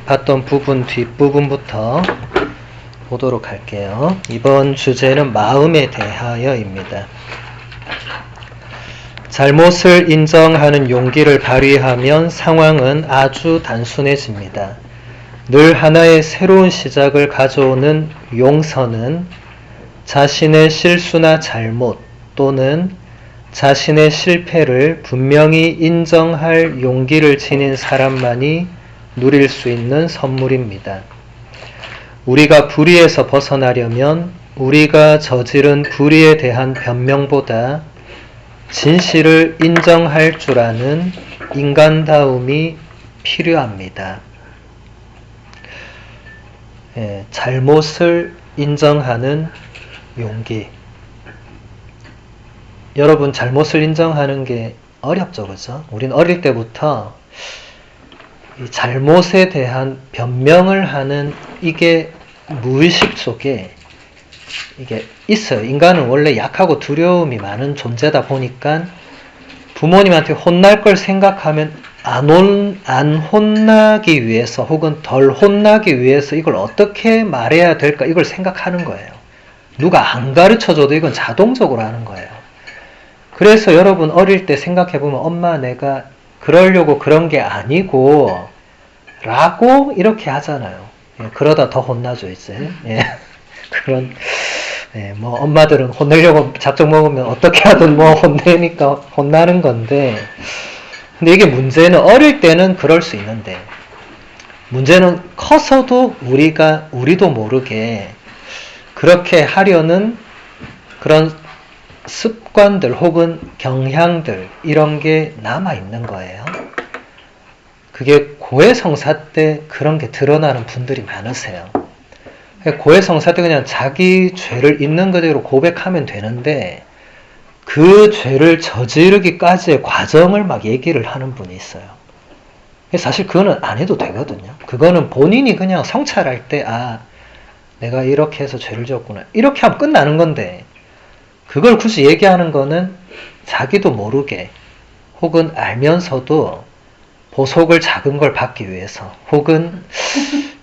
봤던 부분 뒷부분부터 보도록 할게요. 이번 주제는 마음에 대하여입니다. 잘못을 인정하는 용기를 발휘하면 상황은 아주 단순해집니다. 늘 하나의 새로운 시작을 가져오는 용서는 자신의 실수나 잘못 또는 자신의 실패를 분명히 인정할 용기를 지닌 사람만이 누릴 수 있는 선물입니다. 우리가 불의에서 벗어나려면 우리가 저지른 불의에 대한 변명보다 진실을 인정할 줄 아는 인간다움이 필요합니다. 잘못을 인정하는 용기. 여러분, 잘못을 인정하는 게 어렵죠, 그죠? 우린 어릴 때부터 이 잘못에 대한 변명을 하는 이게 무의식 속에 이게 있어요. 인간은 원래 약하고 두려움이 많은 존재다 보니까 부모님한테 혼날 걸 생각하면 안 혼나기 위해서 혹은 덜 혼나기 위해서 이걸 어떻게 말해야 될까 이걸 생각하는 거예요. 누가 안 가르쳐줘도 이건 자동적으로 하는 거예요. 그래서 여러분 어릴 때 생각해보면 엄마 내가 그러려고 그런 게 아니고 라고 이렇게 하잖아요. 그러다 더 혼나죠 이제. 그런 뭐 엄마들은 혼내려고 작정 먹으면 어떻게 하든 뭐 혼내니까 혼나는 건데, 근데 이게 문제는 어릴 때는 그럴 수 있는데 문제는 커서도 우리도 모르게 그렇게 하려는 그런 습관들 혹은 경향들 이런 게 남아 있는 거예요. 그게 고해성사 때 그런 게 드러나는 분들이 많으세요. 고해성사 때 그냥 자기 죄를 있는 그대로 고백하면 되는데 그 죄를 저지르기까지의 과정을 막 얘기를 하는 분이 있어요. 사실 그거는 안 해도 되거든요. 그거는 본인이 그냥 성찰할 때 내가 이렇게 해서 죄를 지었구나 이렇게 하면 끝나는 건데, 그걸 굳이 얘기하는 거는 자기도 모르게 혹은 알면서도 보속을 작은 걸 받기 위해서, 혹은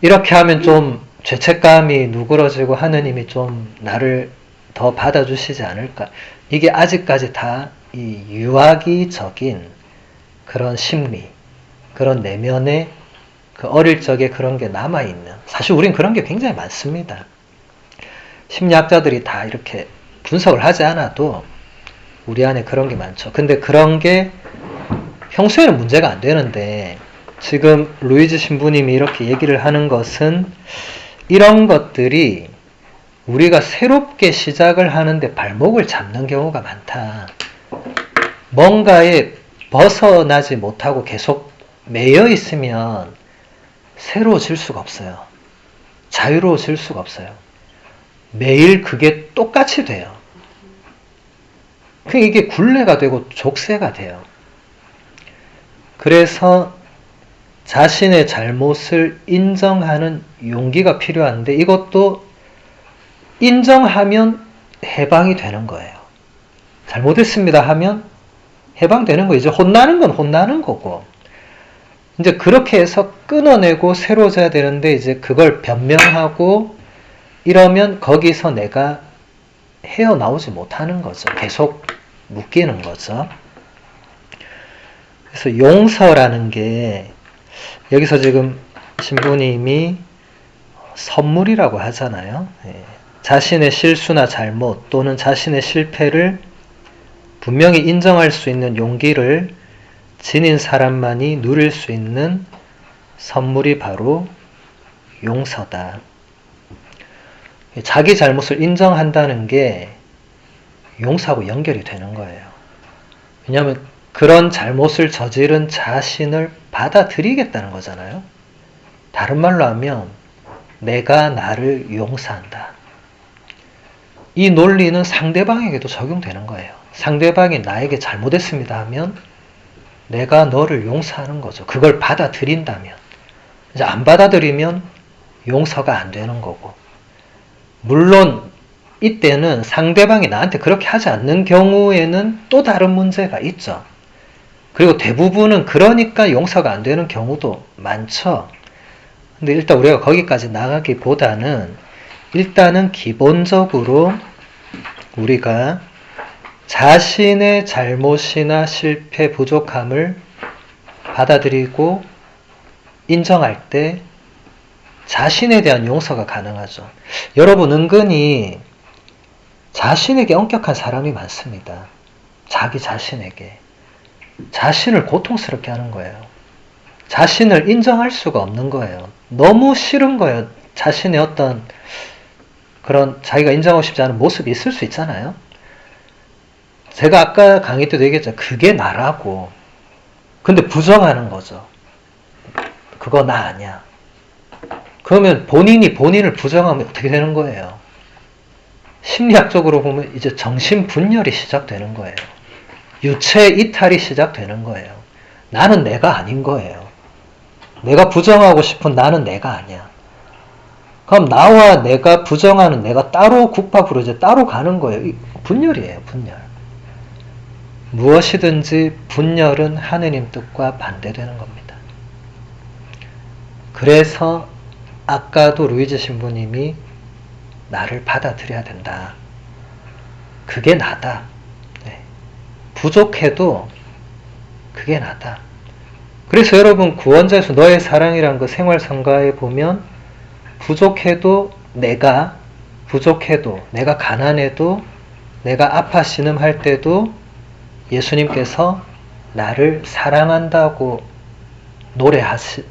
이렇게 하면 좀 죄책감이 누그러지고 하느님이 좀 나를 더 받아주시지 않을까. 이게 아직까지 다 이 유아기적인 그런 심리, 그런 내면의 그 어릴 적에 그런 게 남아있는, 사실 우린 그런 게 굉장히 많습니다. 심리학자들이 다 이렇게 분석을 하지 않아도 우리 안에 그런 게 많죠. 근데 그런 게 평소에는 문제가 안 되는데 지금 루이즈 신부님이 이렇게 얘기를 하는 것은 이런 것들이 우리가 새롭게 시작을 하는데 발목을 잡는 경우가 많다. 뭔가에 벗어나지 못하고 계속 매여 있으면 새로워질 수가 없어요. 자유로워질 수가 없어요. 매일 그게 똑같이 돼요. 이게 굴레가 되고 족쇄가 돼요. 그래서 자신의 잘못을 인정하는 용기가 필요한데 이것도 인정하면 해방이 되는 거예요. 잘못했습니다 하면 해방되는 거예요. 이제 혼나는 건 혼나는 거고, 이제 그렇게 해서 끊어내고 새로워져야 되는데 이제 그걸 변명하고 이러면 거기서 내가 헤어나오지 못하는 거죠. 계속 묶이는 거죠. 그래서 용서라는 게 여기서 지금 신부님이 선물이라고 하잖아요. 자신의 실수나 잘못 또는 자신의 실패를 분명히 인정할 수 있는 용기를 지닌 사람만이 누릴 수 있는 선물이 바로 용서다. 자기 잘못을 인정한다는 게 용서하고 연결이 되는 거예요. 왜냐하면 그런 잘못을 저지른 자신을 받아들이겠다는 거잖아요. 다른 말로 하면 내가 나를 용서한다. 이 논리는 상대방에게도 적용되는 거예요. 상대방이 나에게 잘못했습니다 하면 내가 너를 용서하는 거죠. 그걸 받아들인다면. 이제 안 받아들이면 용서가 안 되는 거고. 물론 이때는 상대방이 나한테 그렇게 하지 않는 경우에는 또 다른 문제가 있죠. 그리고 대부분은 그러니까 용서가 안 되는 경우도 많죠. 근데 일단 우리가 거기까지 나가기보다는 일단은 기본적으로 우리가 자신의 잘못이나 실패, 부족함을 받아들이고 인정할 때 자신에 대한 용서가 가능하죠. 여러분 은근히 자신에게 엄격한 사람이 많습니다. 자기 자신에게. 자신을 고통스럽게 하는 거예요. 자신을 인정할 수가 없는 거예요. 너무 싫은 거예요. 자신의 어떤 그런 자기가 인정하고 싶지 않은 모습이 있을 수 있잖아요. 제가 아까 강의 때도 얘기했죠. 그게 나라고. 근데 부정하는 거죠. 그거 나 아니야. 그러면 본인이 본인을 부정하면 어떻게 되는 거예요? 심리학적으로 보면 이제 정신분열이 시작되는 거예요. 유체 이탈이 시작되는 거예요. 나는 내가 아닌 거예요. 내가 부정하고 싶은 나는 내가 아니야. 그럼 나와 내가 부정하는 내가 따로 국밥으로 이제 따로 가는 거예요. 분열이에요, 분열. 무엇이든지 분열은 하느님 뜻과 반대되는 겁니다. 그래서 아까도 루이즈 신부님이 나를 받아들여야 된다. 그게 나다. 네. 부족해도 그게 나다. 그래서 여러분 구원자에서 너의 사랑이란 그 생활성가에 보면 부족해도 내가 가난해도 내가 아파 신음할 때도 예수님께서 나를 사랑한다고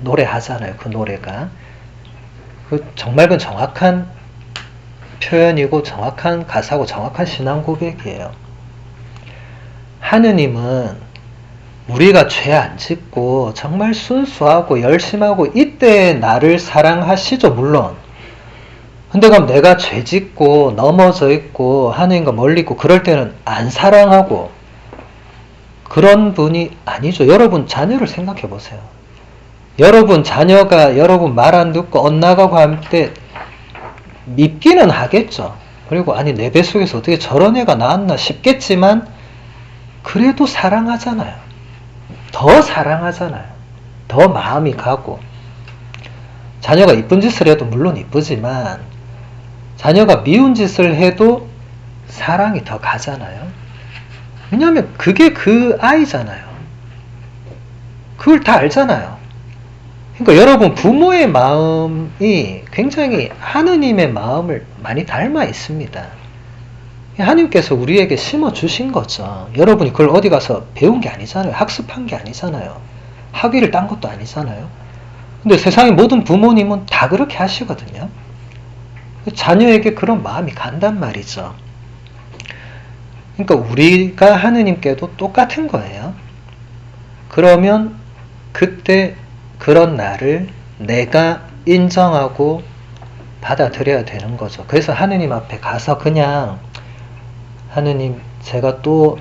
노래하잖아요. 그 노래가. 정말 그 정확한 표현이고 정확한 가사고 정확한 신앙 고백이에요. 하느님은 우리가 죄 안 짓고 정말 순수하고 열심하고 이때 나를 사랑하시죠. 물론. 근데 그럼 내가 죄 짓고 넘어져 있고 하느님과 멀리 있고 그럴 때는 안 사랑하고 그런 분이 아니죠. 여러분 자녀를 생각해 보세요. 여러분 자녀가 여러분 말 안 듣고 엇나가고 할 때 밉기는 하겠죠. 그리고 아니 내 뱃속에서 어떻게 저런 애가 나왔나 싶겠지만 그래도 사랑하잖아요. 더 사랑하잖아요. 더 마음이 가고 자녀가 이쁜 짓을 해도 물론 이쁘지만 자녀가 미운 짓을 해도 사랑이 더 가잖아요. 왜냐하면 그게 그 아이잖아요. 그걸 다 알잖아요. 그러니까 여러분 부모의 마음이 굉장히 하느님의 마음을 많이 닮아 있습니다. 하느님께서 우리에게 심어주신 거죠. 여러분이 그걸 어디 가서 배운 게 아니잖아요. 학습한 게 아니잖아요. 학위를 딴 것도 아니잖아요. 근데 세상의 모든 부모님은 다 그렇게 하시거든요. 자녀에게 그런 마음이 간단 말이죠. 그러니까 우리가 하느님께도 똑같은 거예요. 그러면 그때 그런 나를 내가 인정하고 받아들여야 되는 거죠. 그래서 하느님 앞에 가서 그냥 하느님 제가 또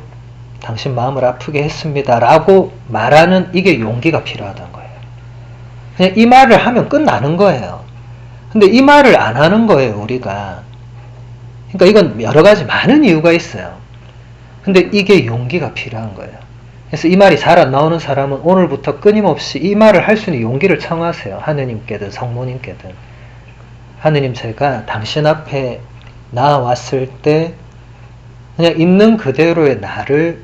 당신 마음을 아프게 했습니다 라고 말하는 이게 용기가 필요하다는 거예요. 그냥 이 말을 하면 끝나는 거예요. 근데 이 말을 안 하는 거예요, 우리가. 그러니까 이건 여러 가지 많은 이유가 있어요. 근데 이게 용기가 필요한 거예요. 그래서 이 말이 잘 안 나오는 사람은 오늘부터 끊임없이 이 말을 할 수 있는 용기를 청하세요. 하느님께든 성모님께든. 하느님 제가 당신 앞에 나왔을 때 그냥 있는 그대로의 나를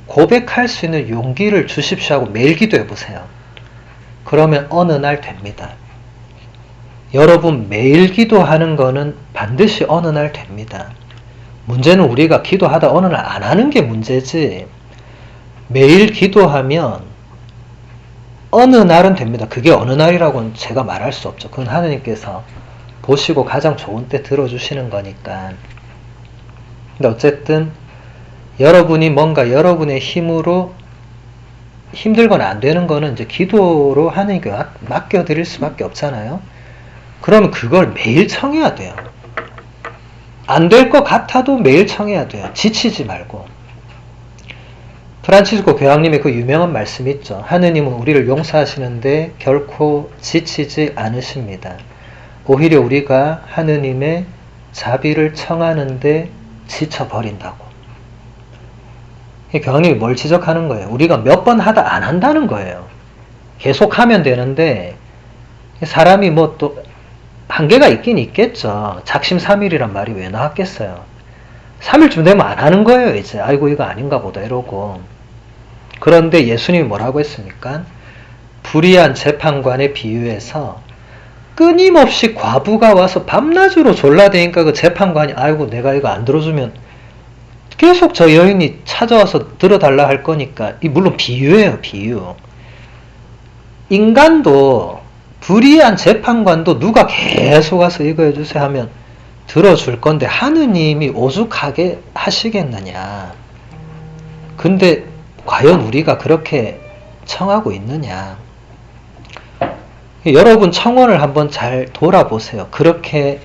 고백할 수 있는 용기를 주십시오 하고 매일 기도해 보세요. 그러면 어느 날 됩니다. 여러분 매일 기도하는 거는 반드시 어느 날 됩니다. 문제는 우리가 기도하다 어느 날 안 하는 게 문제지 매일 기도하면 어느 날은 됩니다. 그게 어느 날이라고는 제가 말할 수 없죠. 그건 하느님께서 보시고 가장 좋은 때 들어주시는 거니까. 근데 어쨌든 여러분이 뭔가 여러분의 힘으로 힘들거나 안 되는 거는 이제 기도로 하느님께 맡겨드릴 수밖에 없잖아요. 그러면 그걸 매일 청해야 돼요. 안 될 것 같아도 매일 청해야 돼요. 지치지 말고. 프란치스코 교황님의 그 유명한 말씀이 있죠. 하느님은 우리를 용서하시는데 결코 지치지 않으십니다. 오히려 우리가 하느님의 자비를 청하는데 지쳐버린다고. 교황님이 뭘 지적하는 거예요? 우리가 몇 번 하다 안 한다는 거예요. 계속 하면 되는데 사람이 뭐 또 한계가 있긴 있겠죠. 작심삼일이란 말이 왜 나왔겠어요. 3일쯤 되면 안 하는 거예요, 이제. 아이고, 이거 아닌가 보다, 이러고. 그런데 예수님이 뭐라고 했습니까? 불의한 재판관에 비유해서 끊임없이 과부가 와서 밤낮으로 졸라대니까 그 재판관이 아이고, 내가 이거 안 들어주면 계속 저 여인이 찾아와서 들어달라 할 거니까. 이 물론 비유예요, 비유. 인간도 불의한 재판관도 누가 계속 와서 이거 해주세요 하면 들어줄 건데 하느님이 오죽하게 하시겠느냐. 근데 과연 우리가 그렇게 청하고 있느냐. 여러분 청원을 한번 잘 돌아보세요. 그렇게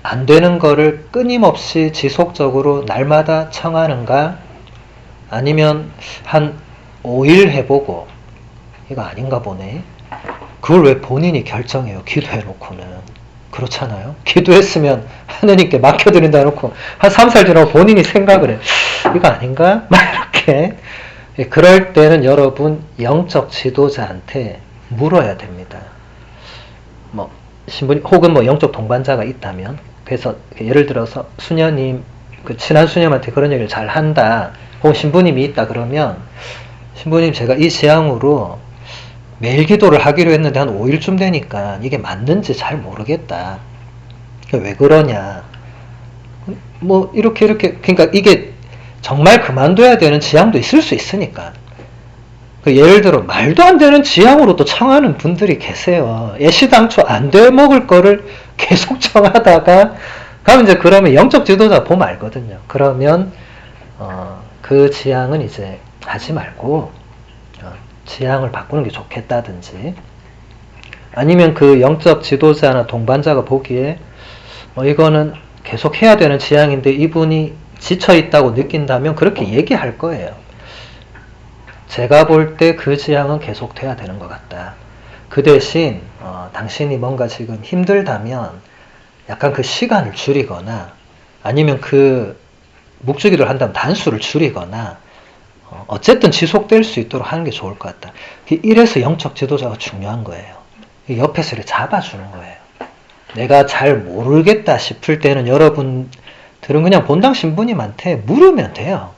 안 되는 거를 끊임없이 지속적으로 날마다 청하는가? 아니면 한 5일 해보고 이거 아닌가 보네. 그걸 왜 본인이 결정해요? 기도해놓고는. 그렇잖아요. 기도했으면 하느님께 맡겨드린다 해놓고 한 3살 지나고 본인이 생각을 해. 이거 아닌가? 막 이렇게. 그럴 때는 여러분 영적 지도자한테 물어야 됩니다. 뭐 신부님 혹은 뭐 영적 동반자가 있다면, 그래서 예를 들어서 수녀님, 그 친한 수녀님한테 그런 얘기를 잘 한다, 혹은 신부님이 있다 그러면 신부님 제가 이 재앙으로 매일 기도를 하기로 했는데 한 5일쯤 되니까 이게 맞는지 잘 모르겠다. 왜 그러냐. 뭐 이렇게 그러니까 이게 정말 그만둬야 되는 지향도 있을 수 있으니까. 예를 들어 말도 안 되는 지향으로 또 청하는 분들이 계세요. 애시당초 안 돼 먹을 거를 계속 청하다가 그러면 이제 그러면 영적 지도자 보면 알거든요. 그러면 그 지향은 이제 하지 말고 지향을 바꾸는 게 좋겠다든지, 아니면 그 영적 지도자나 동반자가 보기에 이거는 계속 해야 되는 지향인데 이분이 지쳐 있다고 느낀다면 그렇게 얘기할 거예요. 제가 볼 때 그 지향은 계속 돼야 되는 것 같다. 그 대신 당신이 뭔가 지금 힘들다면 약간 그 시간을 줄이거나, 아니면 그 묵주기를 한다면 단수를 줄이거나, 어쨌든 지속될 수 있도록 하는 게 좋을 것 같다. 이래서 영적 지도자가 중요한 거예요. 옆에서 이렇게 잡아주는 거예요. 내가 잘 모르겠다 싶을 때는 여러분들은 그냥 본당 신부님한테 물으면 돼요.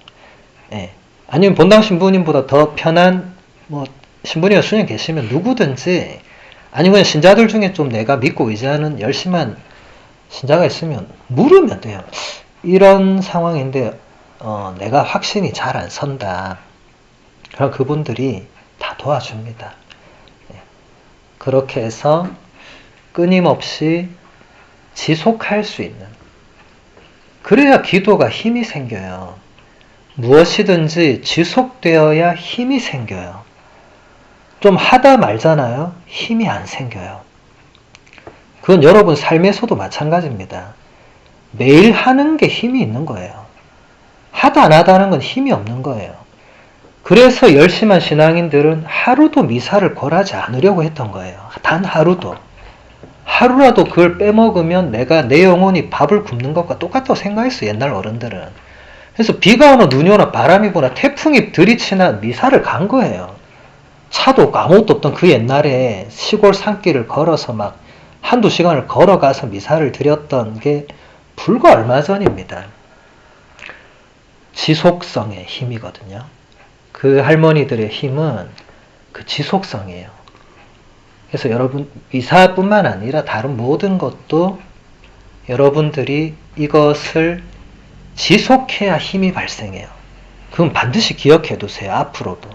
예. 아니면 본당 신부님보다 더 편한 뭐 신부님이나 수녀님 계시면 누구든지, 아니면 그냥 신자들 중에 좀 내가 믿고 의지하는 열심한 신자가 있으면 물으면 돼요. 이런 상황인데 내가 확신이 잘 안 선다. 그럼 그분들이 다 도와줍니다. 그렇게 해서 끊임없이 지속할 수 있는, 그래야 기도가 힘이 생겨요. 무엇이든지 지속되어야 힘이 생겨요. 좀 하다 말잖아요. 힘이 안 생겨요. 그건 여러분 삶에서도 마찬가지입니다. 매일 하는 게 힘이 있는 거예요. 하다 안 하다 하는 건 힘이 없는 거예요. 그래서 열심한 신앙인들은 하루도 미사를 벌하지 않으려고 했던 거예요. 단 하루도. 하루라도 그걸 빼먹으면 내가 내 영혼이 밥을 굶는 것과 똑같다고 생각했어, 옛날 어른들은. 그래서 비가 오나 눈이 오나 바람이 부나 태풍이 들이치나 미사를 간 거예요. 차도 없고 아무것도 없던 그 옛날에 시골 산길을 걸어서 막 한두 시간을 걸어가서 미사를 드렸던 게 불과 얼마 전입니다. 지속성의 힘이거든요. 그 할머니들의 힘은 그 지속성이에요. 그래서 여러분 미사뿐만 아니라 다른 모든 것도 여러분들이 이것을 지속해야 힘이 발생해요. 그건 반드시 기억해 두세요. 앞으로도.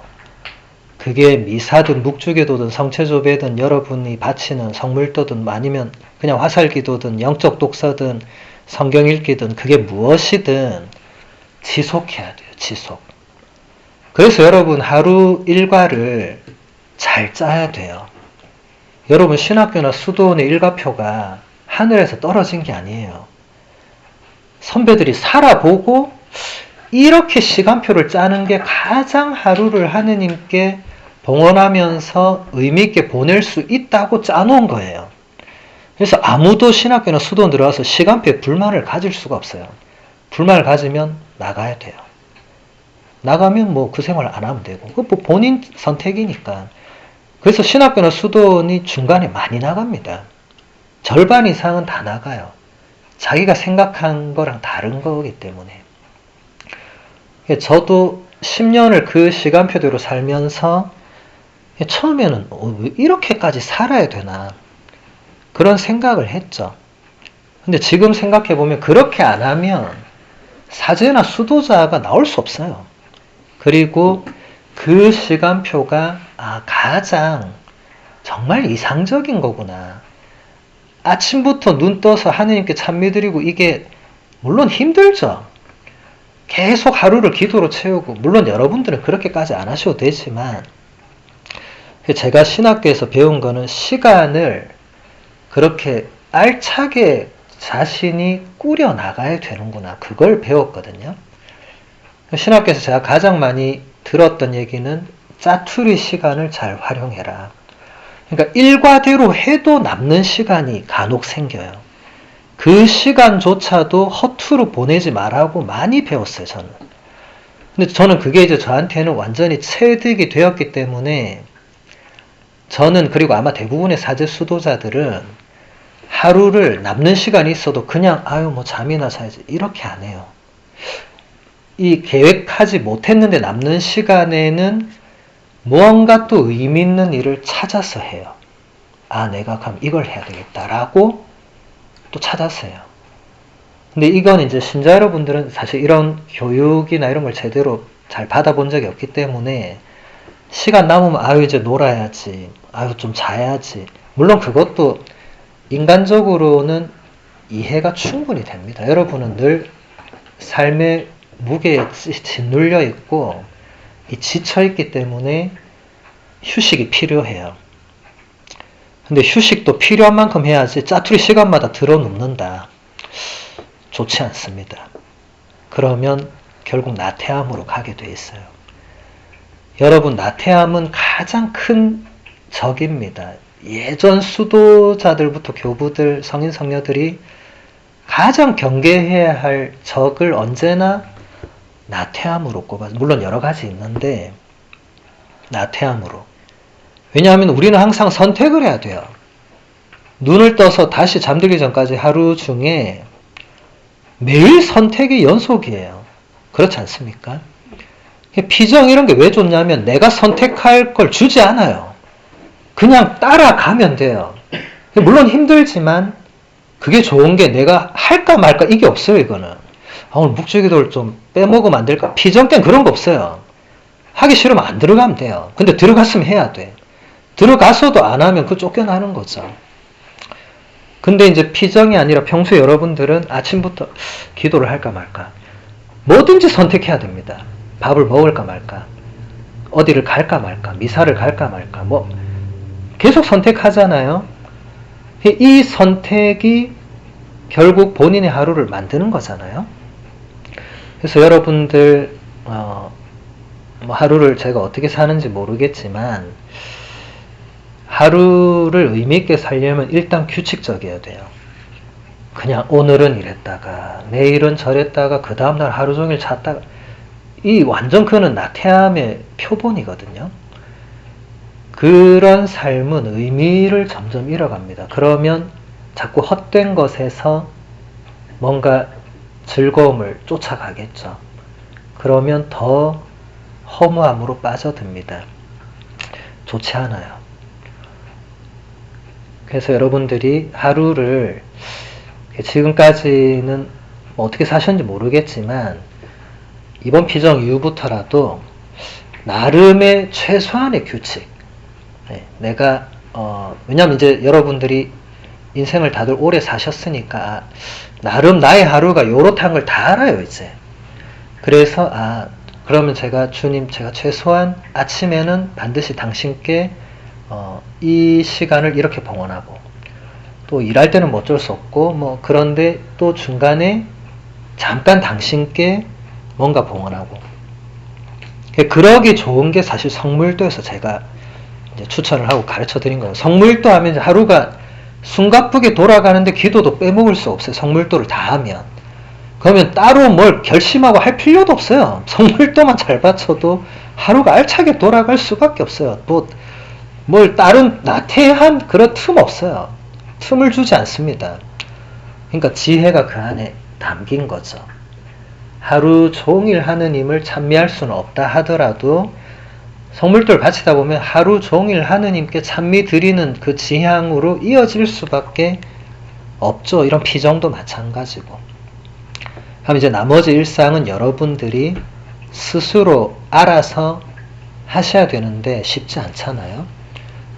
그게 미사든 묵주기도든 성체조배든 여러분이 바치는 성물도든 아니면 그냥 화살기도든 영적 독서든 성경 읽기든 그게 무엇이든 지속해야 돼요. 지속. 그래서 여러분 하루 일과를 잘 짜야 돼요. 여러분 신학교나 수도원의 일과표가 하늘에서 떨어진 게 아니에요. 선배들이 살아보고 이렇게 시간표를 짜는 게 가장 하루를 하느님께 봉헌하면서 의미있게 보낼 수 있다고 짜놓은 거예요. 그래서 아무도 신학교나 수도원 들어와서 시간표에 불만을 가질 수가 없어요. 불만을 가지면 나가야 돼요. 나가면 뭐 그 생활 안 하면 되고, 그 본인 선택이니까. 그래서 신학교나 수도원이 중간에 많이 나갑니다. 절반 이상은 다 나가요. 자기가 생각한 거랑 다른 거기 때문에. 저도 10년을 그 시간표대로 살면서 처음에는 왜 이렇게까지 살아야 되나 그런 생각을 했죠. 근데 지금 생각해보면 그렇게 안 하면 사제나 수도자가 나올 수 없어요. 그리고 그 시간표가 가장 정말 이상적인 거구나. 아침부터 눈 떠서 하느님께 찬미드리고 이게 물론 힘들죠. 계속 하루를 기도로 채우고 물론 여러분들은 그렇게까지 안 하셔도 되지만 제가 신학교에서 배운 거는 시간을 그렇게 알차게 자신이 꾸려 나가야 되는구나. 그걸 배웠거든요. 신학교에서 제가 가장 많이 들었던 얘기는 짜투리 시간을 잘 활용해라. 그러니까 일과대로 해도 남는 시간이 간혹 생겨요. 그 시간조차도 허투루 보내지 말라고 많이 배웠어요, 저는. 근데 저는 그게 이제 저한테는 완전히 체득이 되었기 때문에 저는 그리고 아마 대부분의 사제 수도자들은 하루를 남는 시간이 있어도 그냥 뭐 잠이나 자야지 이렇게 안 해요. 이 계획하지 못했는데 남는 시간에는 무언가 또 의미 있는 일을 찾아서 해요. 내가 그럼 이걸 해야 되겠다라고 또 찾아서 해요. 근데 이건 이제 신자 여러분들은 사실 이런 교육이나 이런 걸 제대로 잘 받아본 적이 없기 때문에 시간 남으면 이제 놀아야지, 좀 자야지. 물론 그것도 인간적으로는 이해가 충분히 됩니다. 여러분은 늘 삶의 무게에 짓눌려 있고 지쳐 있기 때문에 휴식이 필요해요. 근데 휴식도 필요한 만큼 해야지 짜투리 시간마다 들어눕는다. 좋지 않습니다. 그러면 결국 나태함으로 가게 돼 있어요. 여러분, 나태함은 가장 큰 적입니다. 예전 수도자들부터 교부들, 성인 성녀들이 가장 경계해야 할 적을 언제나 나태함으로 꼽아요. 물론 여러 가지 있는데 나태함으로. 왜냐하면 우리는 항상 선택을 해야 돼요. 눈을 떠서 다시 잠들기 전까지 하루 중에 매일 선택이 연속이에요. 그렇지 않습니까? 피정 이런 게 왜 좋냐면 내가 선택할 걸 주지 않아요. 그냥 따라가면 돼요. 물론 힘들지만 그게 좋은 게 내가 할까 말까 이게 없어요. 이거는 오늘 묵주기도를 좀 빼먹으면 안 될까? 피정 때는 그런 거 없어요. 하기 싫으면 안 들어가면 돼요. 근데 들어갔으면 해야 돼. 들어가서도 안 하면 그 쫓겨나는 거죠. 근데 이제 피정이 아니라 평소에 여러분들은 아침부터 기도를 할까 말까 뭐든지 선택해야 됩니다. 밥을 먹을까 말까, 어디를 갈까 말까, 미사를 갈까 말까, 계속 선택하잖아요. 이 선택이 결국 본인의 하루를 만드는 거잖아요. 그래서 여러분들 하루를 제가 어떻게 사는지 모르겠지만 하루를 의미있게 살려면 일단 규칙적이어야 돼요. 그냥 오늘은 이랬다가 내일은 저랬다가 그 다음날 하루 종일 잤다가 이 완전 그거는 나태함의 표본이거든요. 그런 삶은 의미를 점점 잃어갑니다. 그러면 자꾸 헛된 것에서 뭔가 즐거움을 쫓아가겠죠. 그러면 더 허무함으로 빠져듭니다. 좋지 않아요. 그래서 여러분들이 하루를 지금까지는 어떻게 사셨는지 모르겠지만 이번 피정 이후부터라도 나름의 최소한의 규칙, 내가 왜냐면 이제 여러분들이 인생을 다들 오래 사셨으니까 나름 나의 하루가 요렇다는 걸 다 알아요 이제. 그래서 그러면 제가 주님 제가 최소한 아침에는 반드시 당신께 이 시간을 이렇게 봉헌하고 또 일할 때는 뭐 어쩔 수 없고 그런데 또 중간에 잠깐 당신께 뭔가 봉헌하고 그러기 좋은 게 사실 성물도에서 제가 이제 추천을 하고 가르쳐 드린 거예요. 성물도 하면 이제 하루가 숨가쁘게 돌아가는데 기도도 빼먹을 수 없어요. 성물도를 다 하면. 그러면 따로 뭘 결심하고 할 필요도 없어요. 성물도만 잘 바쳐도 하루가 알차게 돌아갈 수밖에 없어요. 또 뭘 다른 나태한 그런 틈 없어요. 틈을 주지 않습니다. 그러니까 지혜가 그 안에 담긴 거죠. 하루 종일 하느님을 찬미할 수는 없다 하더라도 성물들 바치다 보면 하루 종일 하느님께 찬미 드리는 그 지향으로 이어질 수밖에 없죠. 이런 피정도 마찬가지고. 그럼 이제 나머지 일상은 여러분들이 스스로 알아서 하셔야 되는데 쉽지 않잖아요.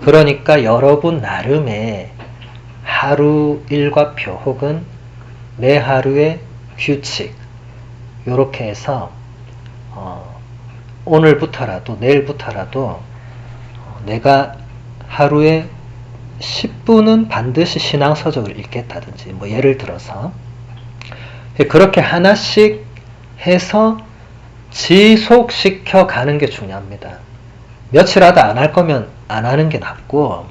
그러니까 여러분 나름의 하루 일과표 혹은 매 하루의 규칙 요렇게 해서 오늘부터라도 내일부터라도 내가 하루에 10분은 반드시 신앙서적을 읽겠다든지 뭐 예를 들어서 그렇게 하나씩 해서 지속시켜 가는 게 중요합니다. 며칠 하다 안 할 거면 안 하는 게 낫고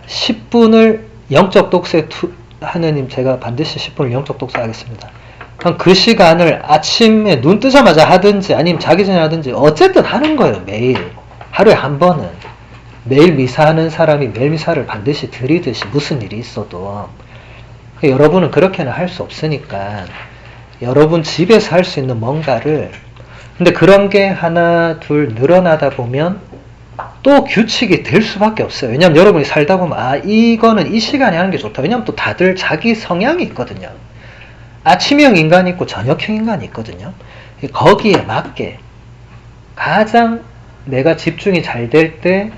10분을 영적 독서에 하느님 제가 반드시 10분을 영적 독서 하겠습니다. 그럼 그 시간을 아침에 눈 뜨자마자 하든지 아니면 자기 전에 하든지 어쨌든 하는 거예요. 매일. 하루에 한 번은. 매일 미사하는 사람이 매일 미사를 반드시 드리듯이 무슨 일이 있어도 여러분은 그렇게는 할 수 없으니까 여러분 집에서 할 수 있는 뭔가를 근데 그런 게 하나 둘 늘어나다 보면 또 규칙이 될 수밖에 없어요. 왜냐면 여러분이 살다 보면 이거는 이 시간에 하는 게 좋다. 왜냐면 또 다들 자기 성향이 있거든요. 아침형 인간이 있고 저녁형 인간이 있거든요. 거기에 맞게 가장 내가 집중이 잘 될 때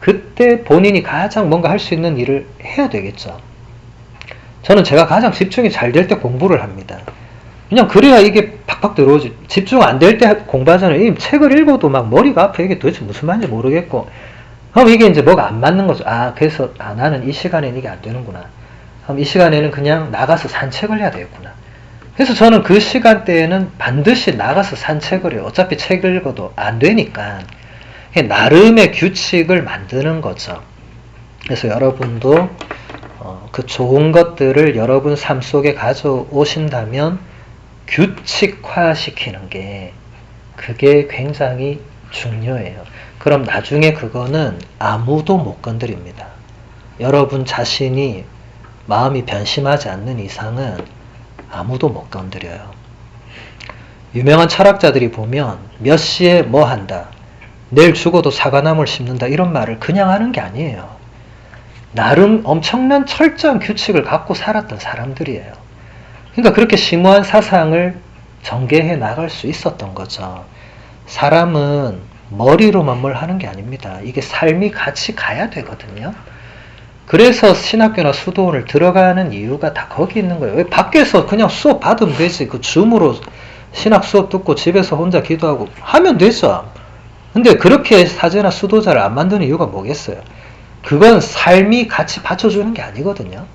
그때 본인이 가장 뭔가 할 수 있는 일을 해야 되겠죠. 저는 제가 가장 집중이 잘 될 때 공부를 합니다. 그냥 그래야 이게 팍팍 들어오지. 집중 안 될 때 공부하잖아요. 이 책을 읽어도 막 머리가 아파. 이게 도대체 무슨 말인지 모르겠고. 그럼 이게 이제 뭐가 안 맞는 거죠. 그래서 나는 이 시간에는 이게 안 되는구나. 그럼 이 시간에는 그냥 나가서 산책을 해야 되겠구나. 그래서 저는 그 시간대에는 반드시 나가서 산책을 해요. 어차피 책을 읽어도 안 되니까. 나름의 규칙을 만드는 거죠. 그래서 여러분도 그 좋은 것들을 여러분 삶 속에 가져오신다면 규칙화 시키는 게 그게 굉장히 중요해요. 그럼 나중에 그거는 아무도 못 건드립니다. 여러분 자신이 마음이 변심하지 않는 이상은 아무도 못 건드려요. 유명한 철학자들이 보면 몇 시에 뭐 한다. 내일 죽어도 사과나무를 심는다. 이런 말을 그냥 하는 게 아니에요. 나름 엄청난 철저한 규칙을 갖고 살았던 사람들이에요. 그러니까 그렇게 심오한 사상을 전개해 나갈 수 있었던 거죠. 사람은 머리로만 뭘 하는 게 아닙니다. 이게 삶이 같이 가야 되거든요. 그래서 신학교나 수도원을 들어가는 이유가 다 거기 있는 거예요. 왜 밖에서 그냥 수업 받으면 되지. 그 줌으로 신학 수업 듣고 집에서 혼자 기도하고 하면 되죠. 근데 그렇게 사제나 수도자를 안 만드는 이유가 뭐겠어요? 그건 삶이 같이 받쳐주는 게 아니거든요.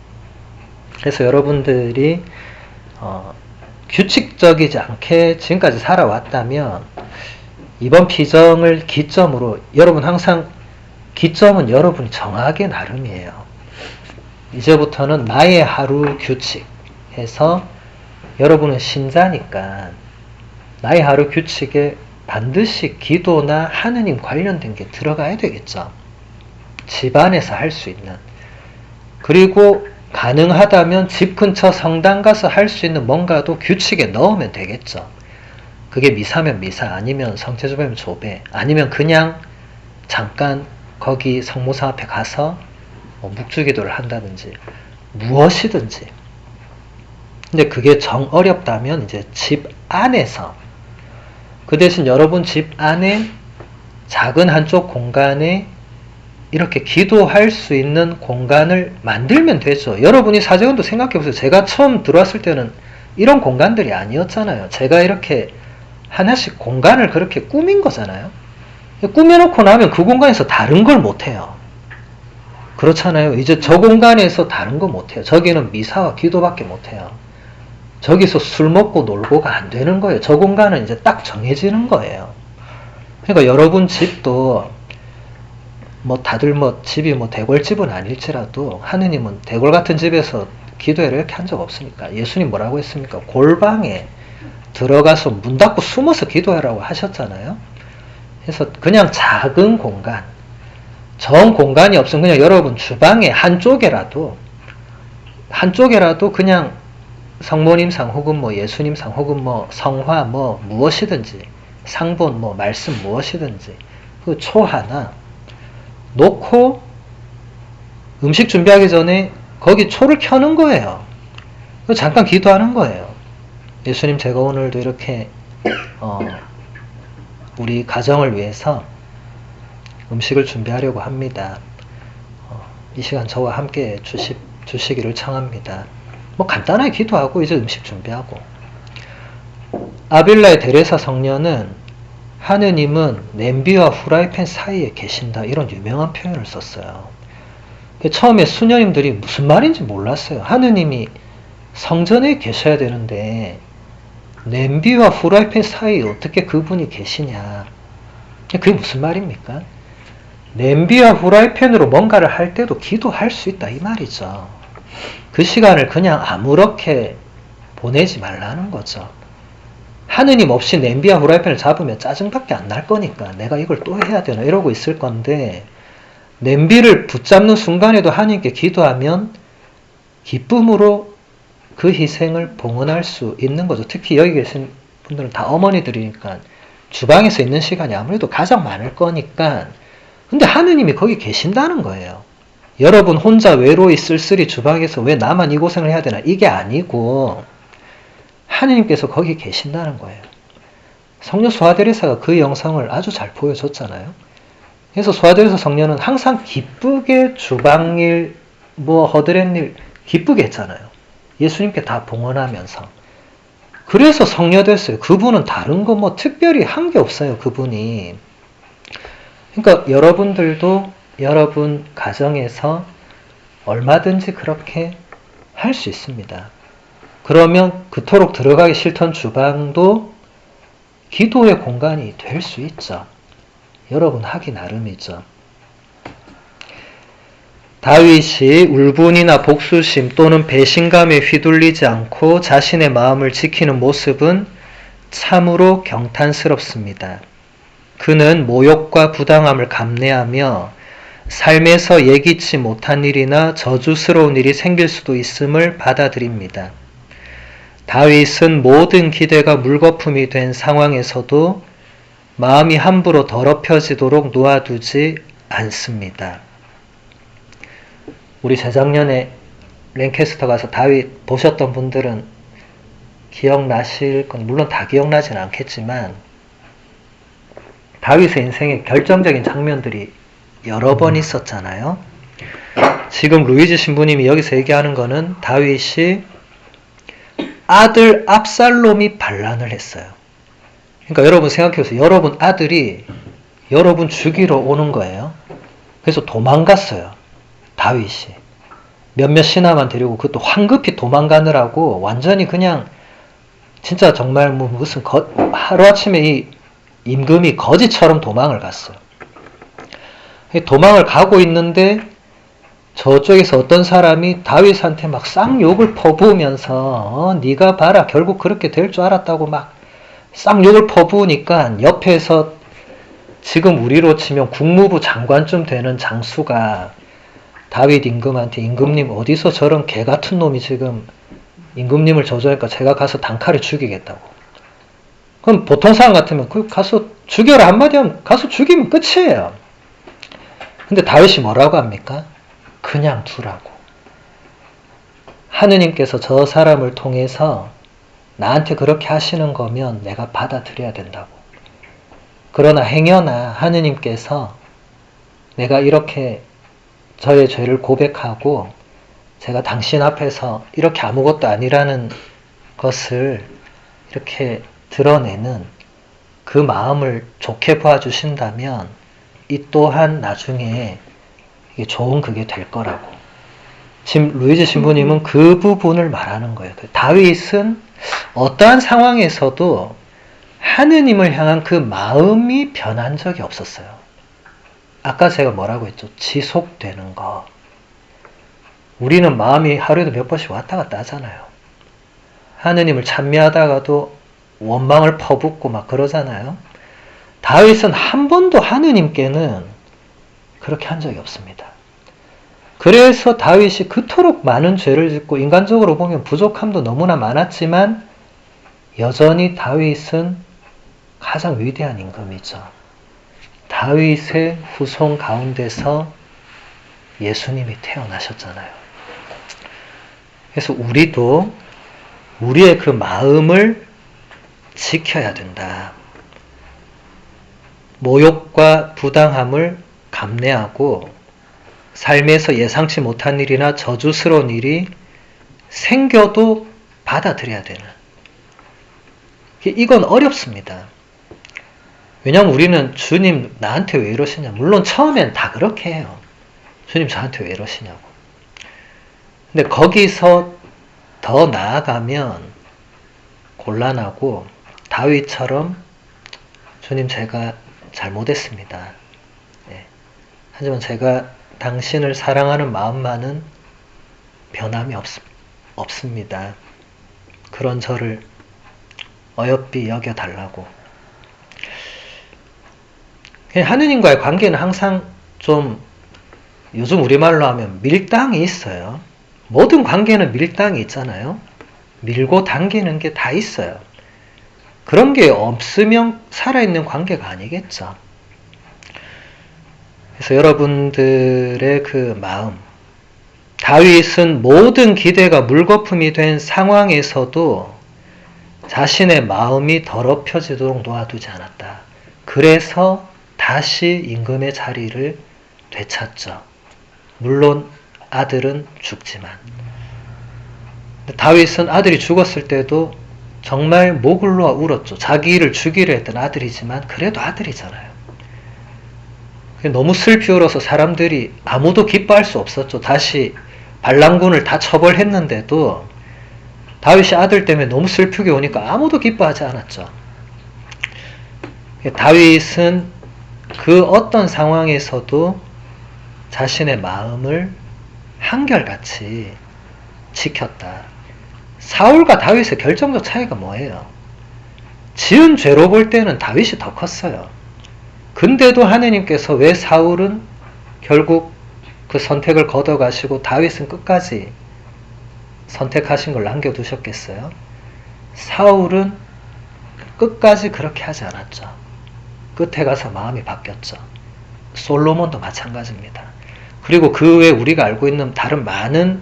그래서 여러분들이 규칙적이지 않게 지금까지 살아왔다면 이번 피정을 기점으로 여러분 항상 기점은 여러분이 정하게 나름이에요. 이제부터는 나의 하루 규칙 해서 여러분은 신자니까 나의 하루 규칙에 반드시 기도나 하느님 관련된 게 들어가야 되겠죠. 집안에서 할 수 있는. 그리고 가능하다면 집 근처 성당 가서 할 수 있는 뭔가도 규칙에 넣으면 되겠죠. 그게 미사면 미사, 아니면 성체조배면 조배, 아니면 그냥 잠깐 거기 성모사 앞에 가서 묵주기도를 한다든지 무엇이든지. 근데 그게 정 어렵다면 이제 집 안에서 그 대신 여러분 집 안에 작은 한쪽 공간에 이렇게 기도할 수 있는 공간을 만들면 되죠. 여러분이 사제원도 생각해보세요. 제가 처음 들어왔을 때는 이런 공간들이 아니었잖아요. 제가 이렇게 하나씩 공간을 그렇게 꾸민 거잖아요. 꾸며놓고 나면 그 공간에서 다른 걸 못해요. 그렇잖아요. 이제 저 공간에서 다른 거 못해요. 저기는 미사와 기도밖에 못해요. 저기서 술 먹고 놀고가 안 되는 거예요. 저 공간은 이제 딱 정해지는 거예요. 그러니까 여러분 집도 다들 집이 대궐집은 아닐지라도 하느님은 대궐 같은 집에서 기도회를 이렇게 한 적 없으니까. 예수님 뭐라고 했습니까? 골방에 들어가서 문 닫고 숨어서 기도하라고 하셨잖아요. 그래서 그냥 작은 공간, 정 공간이 없으면 그냥 여러분 주방의 한쪽에라도 그냥 성모님상 혹은 뭐 예수님상 혹은 뭐 성화 뭐 무엇이든지 상본 뭐 말씀 무엇이든지 그 초 하나 놓고 음식 준비하기 전에 거기 초를 켜는 거예요. 잠깐 기도하는 거예요. 예수님, 제가 오늘도 이렇게 우리 가정을 위해서 음식을 준비하려고 합니다. 이 시간 저와 함께 주시기를 청합니다. 뭐 간단하게 기도하고 이제 음식 준비하고. 아빌라의 데레사 성녀는 하느님은 냄비와 후라이팬 사이에 계신다, 이런 유명한 표현을 썼어요. 처음에 수녀님들이 무슨 말인지 몰랐어요. 하느님이 성전에 계셔야 되는데 냄비와 후라이팬 사이에 어떻게 그분이 계시냐. 그게 무슨 말입니까? 냄비와 후라이팬으로 뭔가를 할 때도 기도할 수 있다, 이 말이죠. 그 시간을 그냥 아무렇게 보내지 말라는 거죠. 하느님 없이 냄비와 후라이팬을 잡으면 짜증밖에 안 날 거니까 내가 이걸 또 해야 되나 이러고 있을 건데, 냄비를 붙잡는 순간에도 하느님께 기도하면 기쁨으로 그 희생을 봉헌할 수 있는 거죠. 특히 여기 계신 분들은 다 어머니들이니까 주방에서 있는 시간이 아무래도 가장 많을 거니까. 근데 하느님이 거기 계신다는 거예요. 여러분 혼자 외로이 쓸쓸히 주방에서 왜 나만 이 고생을 해야 되나, 이게 아니고 하느님께서 거기 계신다는 거예요. 성녀 소아데레사가 그 영상을 아주 잘 보여줬잖아요. 그래서 소아데레사 성녀는 항상 기쁘게 주방일 뭐 허드렛일 기쁘게 했잖아요. 예수님께 다 봉헌하면서. 그래서 성녀 됐어요. 그분은 다른 거 뭐 특별히 한 게 없어요, 그분이. 그러니까 여러분들도 여러분 가정에서 얼마든지 그렇게 할 수 있습니다. 그러면 그토록 들어가기 싫던 주방도 기도의 공간이 될 수 있죠. 여러분 하기 나름이죠. 다윗이 울분이나 복수심 또는 배신감에 휘둘리지 않고 자신의 마음을 지키는 모습은 참으로 경탄스럽습니다. 그는 모욕과 부당함을 감내하며 삶에서 예기치 못한 일이나 저주스러운 일이 생길 수도 있음을 받아들입니다. 다윗은 모든 기대가 물거품이 된 상황에서도 마음이 함부로 더럽혀지도록 놓아두지 않습니다. 우리 재작년에 랭캐스터 가서 다윗 보셨던 분들은 기억나실 건, 물론 다 기억나지는 않겠지만 다윗의 인생에 결정적인 장면들이 여러 번 있었잖아요. 지금 루이즈 신부님이 여기서 얘기하는 거는 다윗이 아들 압살롬이 반란을 했어요. 그러니까 여러분 생각해보세요. 여러분 아들이 여러분 죽이러 오는 거예요. 그래서 도망갔어요, 다윗이. 몇몇 신하만 데리고, 그것도 황급히 도망가느라고 완전히 그냥 진짜 정말 뭐 무슨 하루아침에 이 임금이 거지처럼 도망을 갔어요. 도망을 가고 있는데 저쪽에서 어떤 사람이 다윗한테 막 쌍욕을 퍼부으면서 네가 봐라 결국 그렇게 될 줄 알았다고 막 쌍욕을 퍼부으니까 옆에서 지금 우리로 치면 국무부 장관쯤 되는 장수가 다윗 임금한테, 임금님 어디서 저런 개같은 놈이 지금 임금님을 저주하니까 제가 가서 단칼에 죽이겠다고. 그럼 보통 사람 같으면 그 가서 죽여라 한마디 하면 가서 죽이면 끝이에요. 근데 다윗이 뭐라고 합니까? 그냥 두라고. 하느님께서 저 사람을 통해서 나한테 그렇게 하시는 거면 내가 받아들여야 된다고. 그러나 행여나 하느님께서 내가 이렇게 저의 죄를 고백하고 제가 당신 앞에서 이렇게 아무것도 아니라는 것을 이렇게 드러내는 그 마음을 좋게 봐주신다면 이 또한 나중에 좋은 그게 될 거라고. 지금 루이즈 신부님은 그 부분을 말하는 거예요. 다윗은 어떠한 상황에서도 하느님을 향한 그 마음이 변한 적이 없었어요. 아까 제가 뭐라고 했죠? 지속되는 거. 우리는 마음이 하루에도 몇 번씩 왔다 갔다 하잖아요. 하느님을 찬미하다가도 원망을 퍼붓고 막 그러잖아요. 다윗은 한 번도 하느님께는 그렇게 한 적이 없습니다. 그래서 다윗이 그토록 많은 죄를 짓고 인간적으로 보면 부족함도 너무나 많았지만 여전히 다윗은 가장 위대한 임금이죠. 다윗의 후손 가운데서 예수님이 태어나셨잖아요. 그래서 우리도 우리의 그 마음을 지켜야 된다. 모욕과 부당함을 감내하고 삶에서 예상치 못한 일이나 저주스러운 일이 생겨도 받아들여야 되는. 이건 어렵습니다. 왜냐하면 우리는 주님 나한테 왜 이러시냐. 물론 처음엔 다 그렇게 해요. 주님 저한테 왜 이러시냐고. 근데 거기서 더 나아가면 곤란하고 다윗처럼 주님 제가 잘못했습니다. 네. 하지만 제가 당신을 사랑하는 마음만은 변함이 없습니다. 그런 저를 어여삐 여겨달라고. 하느님과의 관계는 항상 좀 요즘 우리말로 하면 밀당이 있어요. 모든 관계는 밀당이 있잖아요. 밀고 당기는 게 다 있어요. 그런 게 없으면 살아있는 관계가 아니겠죠. 그래서 여러분들의 그 마음, 다윗은 모든 기대가 물거품이 된 상황에서도 자신의 마음이 더럽혀지도록 놓아두지 않았다. 그래서 다시 임금의 자리를 되찾죠. 물론 아들은 죽지만. 다윗은 아들이 죽었을 때도 정말 목을 놓아 울었죠. 자기를 죽이려 했던 아들이지만 그래도 아들이잖아요. 너무 슬피 울어서 사람들이 아무도 기뻐할 수 없었죠. 다시 반란군을 다 처벌했는데도 다윗이 아들 때문에 너무 슬프게 오니까 아무도 기뻐하지 않았죠. 다윗은 그 어떤 상황에서도 자신의 마음을 한결같이 지켰다. 사울과 다윗의 결정적 차이가 뭐예요? 지은 죄로 볼 때는 다윗이 더 컸어요. 근데도 하느님께서 왜 사울은 결국 그 선택을 거둬가시고 다윗은 끝까지 선택하신 걸 남겨두셨겠어요? 사울은 끝까지 그렇게 하지 않았죠. 끝에 가서 마음이 바뀌었죠. 솔로몬도 마찬가지입니다. 그리고 그 외에 우리가 알고 있는 다른 많은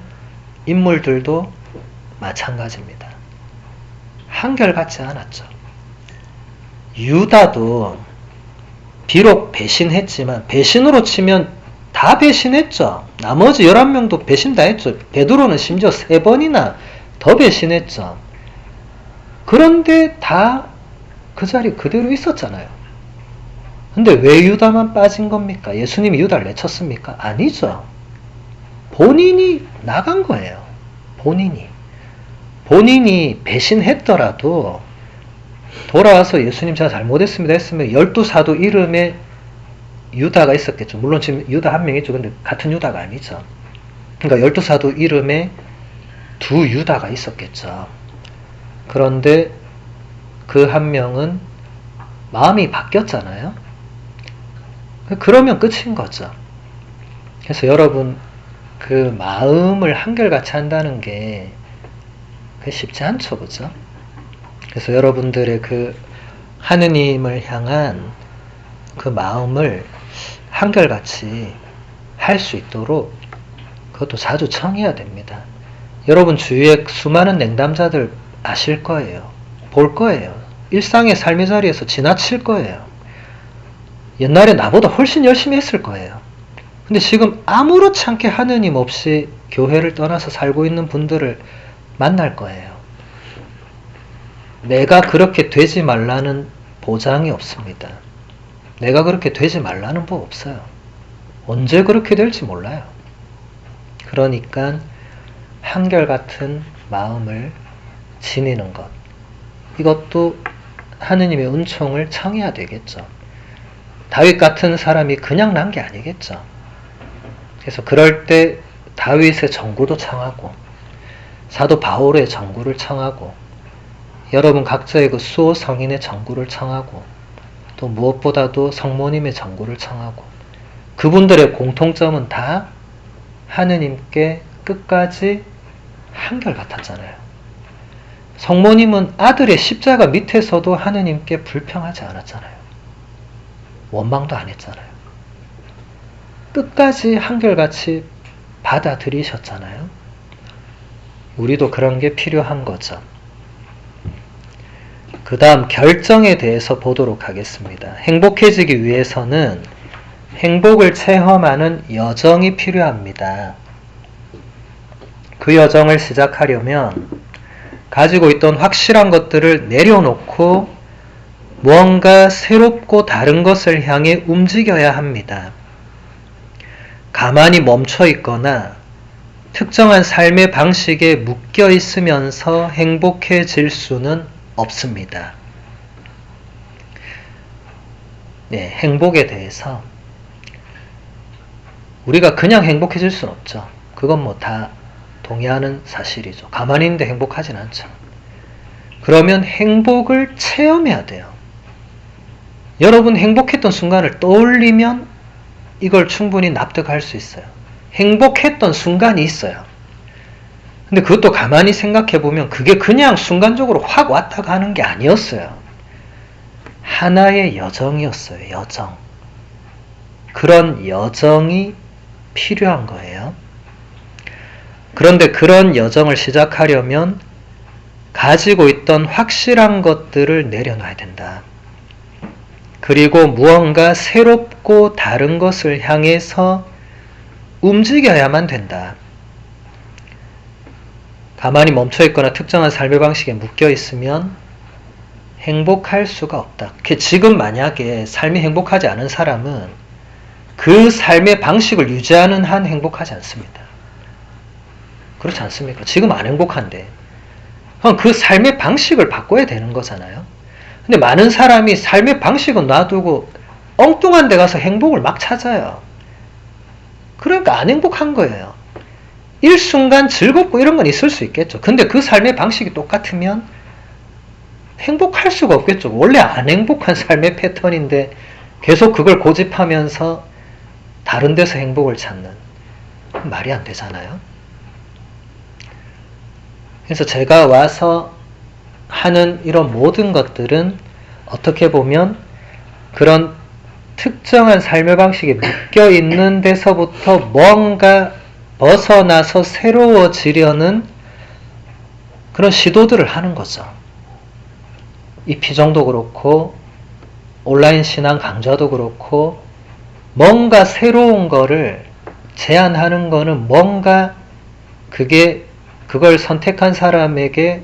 인물들도 마찬가지입니다. 한결같지 않았죠. 유다도 비록 배신했지만 배신으로 치면 다 배신했죠. 나머지 11명도 배신 다 했죠. 베드로는 심지어 3번이나 더 배신했죠. 그런데 다 그 자리 그대로 있었잖아요. 근데 왜 유다만 빠진 겁니까? 예수님이 유다를 내쳤습니까? 아니죠. 본인이 나간 거예요. 본인이 배신했더라도 돌아와서 예수님 제가 잘못했습니다 했으면 12사도 이름에 유다가 있었겠죠. 물론 지금 유다 한 명이죠. 근데 같은 유다가 아니죠. 그러니까 12사도 이름에 두 유다가 있었겠죠. 그런데 그 한 명은 마음이 바뀌었잖아요. 그러면 끝인 거죠. 그래서 여러분 그 마음을 한결같이 한다는 게 쉽지 않죠. 그죠? 그래서 여러분들의 그 하느님을 향한 그 마음을 한결같이 할 수 있도록 그것도 자주 청해야 됩니다. 여러분 주위에 수많은 냉담자들 아실 거예요. 볼 거예요. 일상의 삶의 자리에서 지나칠 거예요. 옛날에 나보다 훨씬 열심히 했을 거예요. 근데 지금 아무렇지 않게 하느님 없이 교회를 떠나서 살고 있는 분들을 만날 거예요. 내가 그렇게 되지 말라는 보장이 없습니다. 내가 그렇게 되지 말라는 법 없어요. 언제 그렇게 될지 몰라요. 그러니까 한결같은 마음을 지니는 것. 이것도 하느님의 은총을 청해야 되겠죠. 다윗 같은 사람이 그냥 난 게 아니겠죠. 그래서 그럴 때 다윗의 정구도 청하고 사도 바울의 정구를 청하고 여러분 각자의 그 수호 성인의 정구를 청하고 또 무엇보다도 성모님의 정구를 청하고 그분들의 공통점은 다 하느님께 끝까지 한결같았잖아요. 성모님은 아들의 십자가 밑에서도 하느님께 불평하지 않았잖아요. 원망도 안 했잖아요. 끝까지 한결같이 받아들이셨잖아요. 우리도 그런 게 필요한 거죠. 그 다음 결정에 대해서 보도록 하겠습니다. 행복해지기 위해서는 행복을 체험하는 여정이 필요합니다. 그 여정을 시작하려면 가지고 있던 확실한 것들을 내려놓고 무언가 새롭고 다른 것을 향해 움직여야 합니다. 가만히 멈춰 있거나 특정한 삶의 방식에 묶여 있으면서 행복해질 수는 없습니다. 네, 행복에 대해서 우리가 그냥 행복해질 수는 없죠. 그건 뭐 다 동의하는 사실이죠. 가만히 있는데 행복하진 않죠. 그러면 행복을 체험해야 돼요. 여러분 행복했던 순간을 떠올리면 이걸 충분히 납득할 수 있어요. 행복했던 순간이 있어요. 근데 그것도 가만히 생각해보면 그게 그냥 순간적으로 확 왔다 가는 게 아니었어요. 하나의 여정이었어요. 여정. 그런 여정이 필요한 거예요. 그런데 그런 여정을 시작하려면 가지고 있던 확실한 것들을 내려놔야 된다. 그리고 무언가 새롭고 다른 것을 향해서 움직여야만 된다. 가만히 멈춰있거나 특정한 삶의 방식에 묶여있으면 행복할 수가 없다. 지금 만약에 삶이 행복하지 않은 사람은 그 삶의 방식을 유지하는 한 행복하지 않습니다. 그렇지 않습니까? 지금 안 행복한데 그럼 그 삶의 방식을 바꿔야 되는 거잖아요. 근데 많은 사람이 삶의 방식은 놔두고 엉뚱한 데 가서 행복을 막 찾아요. 그러니까 안 행복한 거예요. 일순간 즐겁고 이런 건 있을 수 있겠죠. 근데 그 삶의 방식이 똑같으면 행복할 수가 없겠죠. 원래 안 행복한 삶의 패턴인데 계속 그걸 고집하면서 다른 데서 행복을 찾는 말이 안 되잖아요. 그래서 제가 와서 하는 이런 모든 것들은 어떻게 보면 그런 특정한 삶의 방식에 묶여 있는 데서부터 뭔가 벗어나서 새로워지려는 그런 시도들을 하는 거죠. 이 피정도 그렇고 온라인 신앙 강좌도 그렇고 뭔가 새로운 거를 제안하는 거는 뭔가 그걸 선택한 사람에게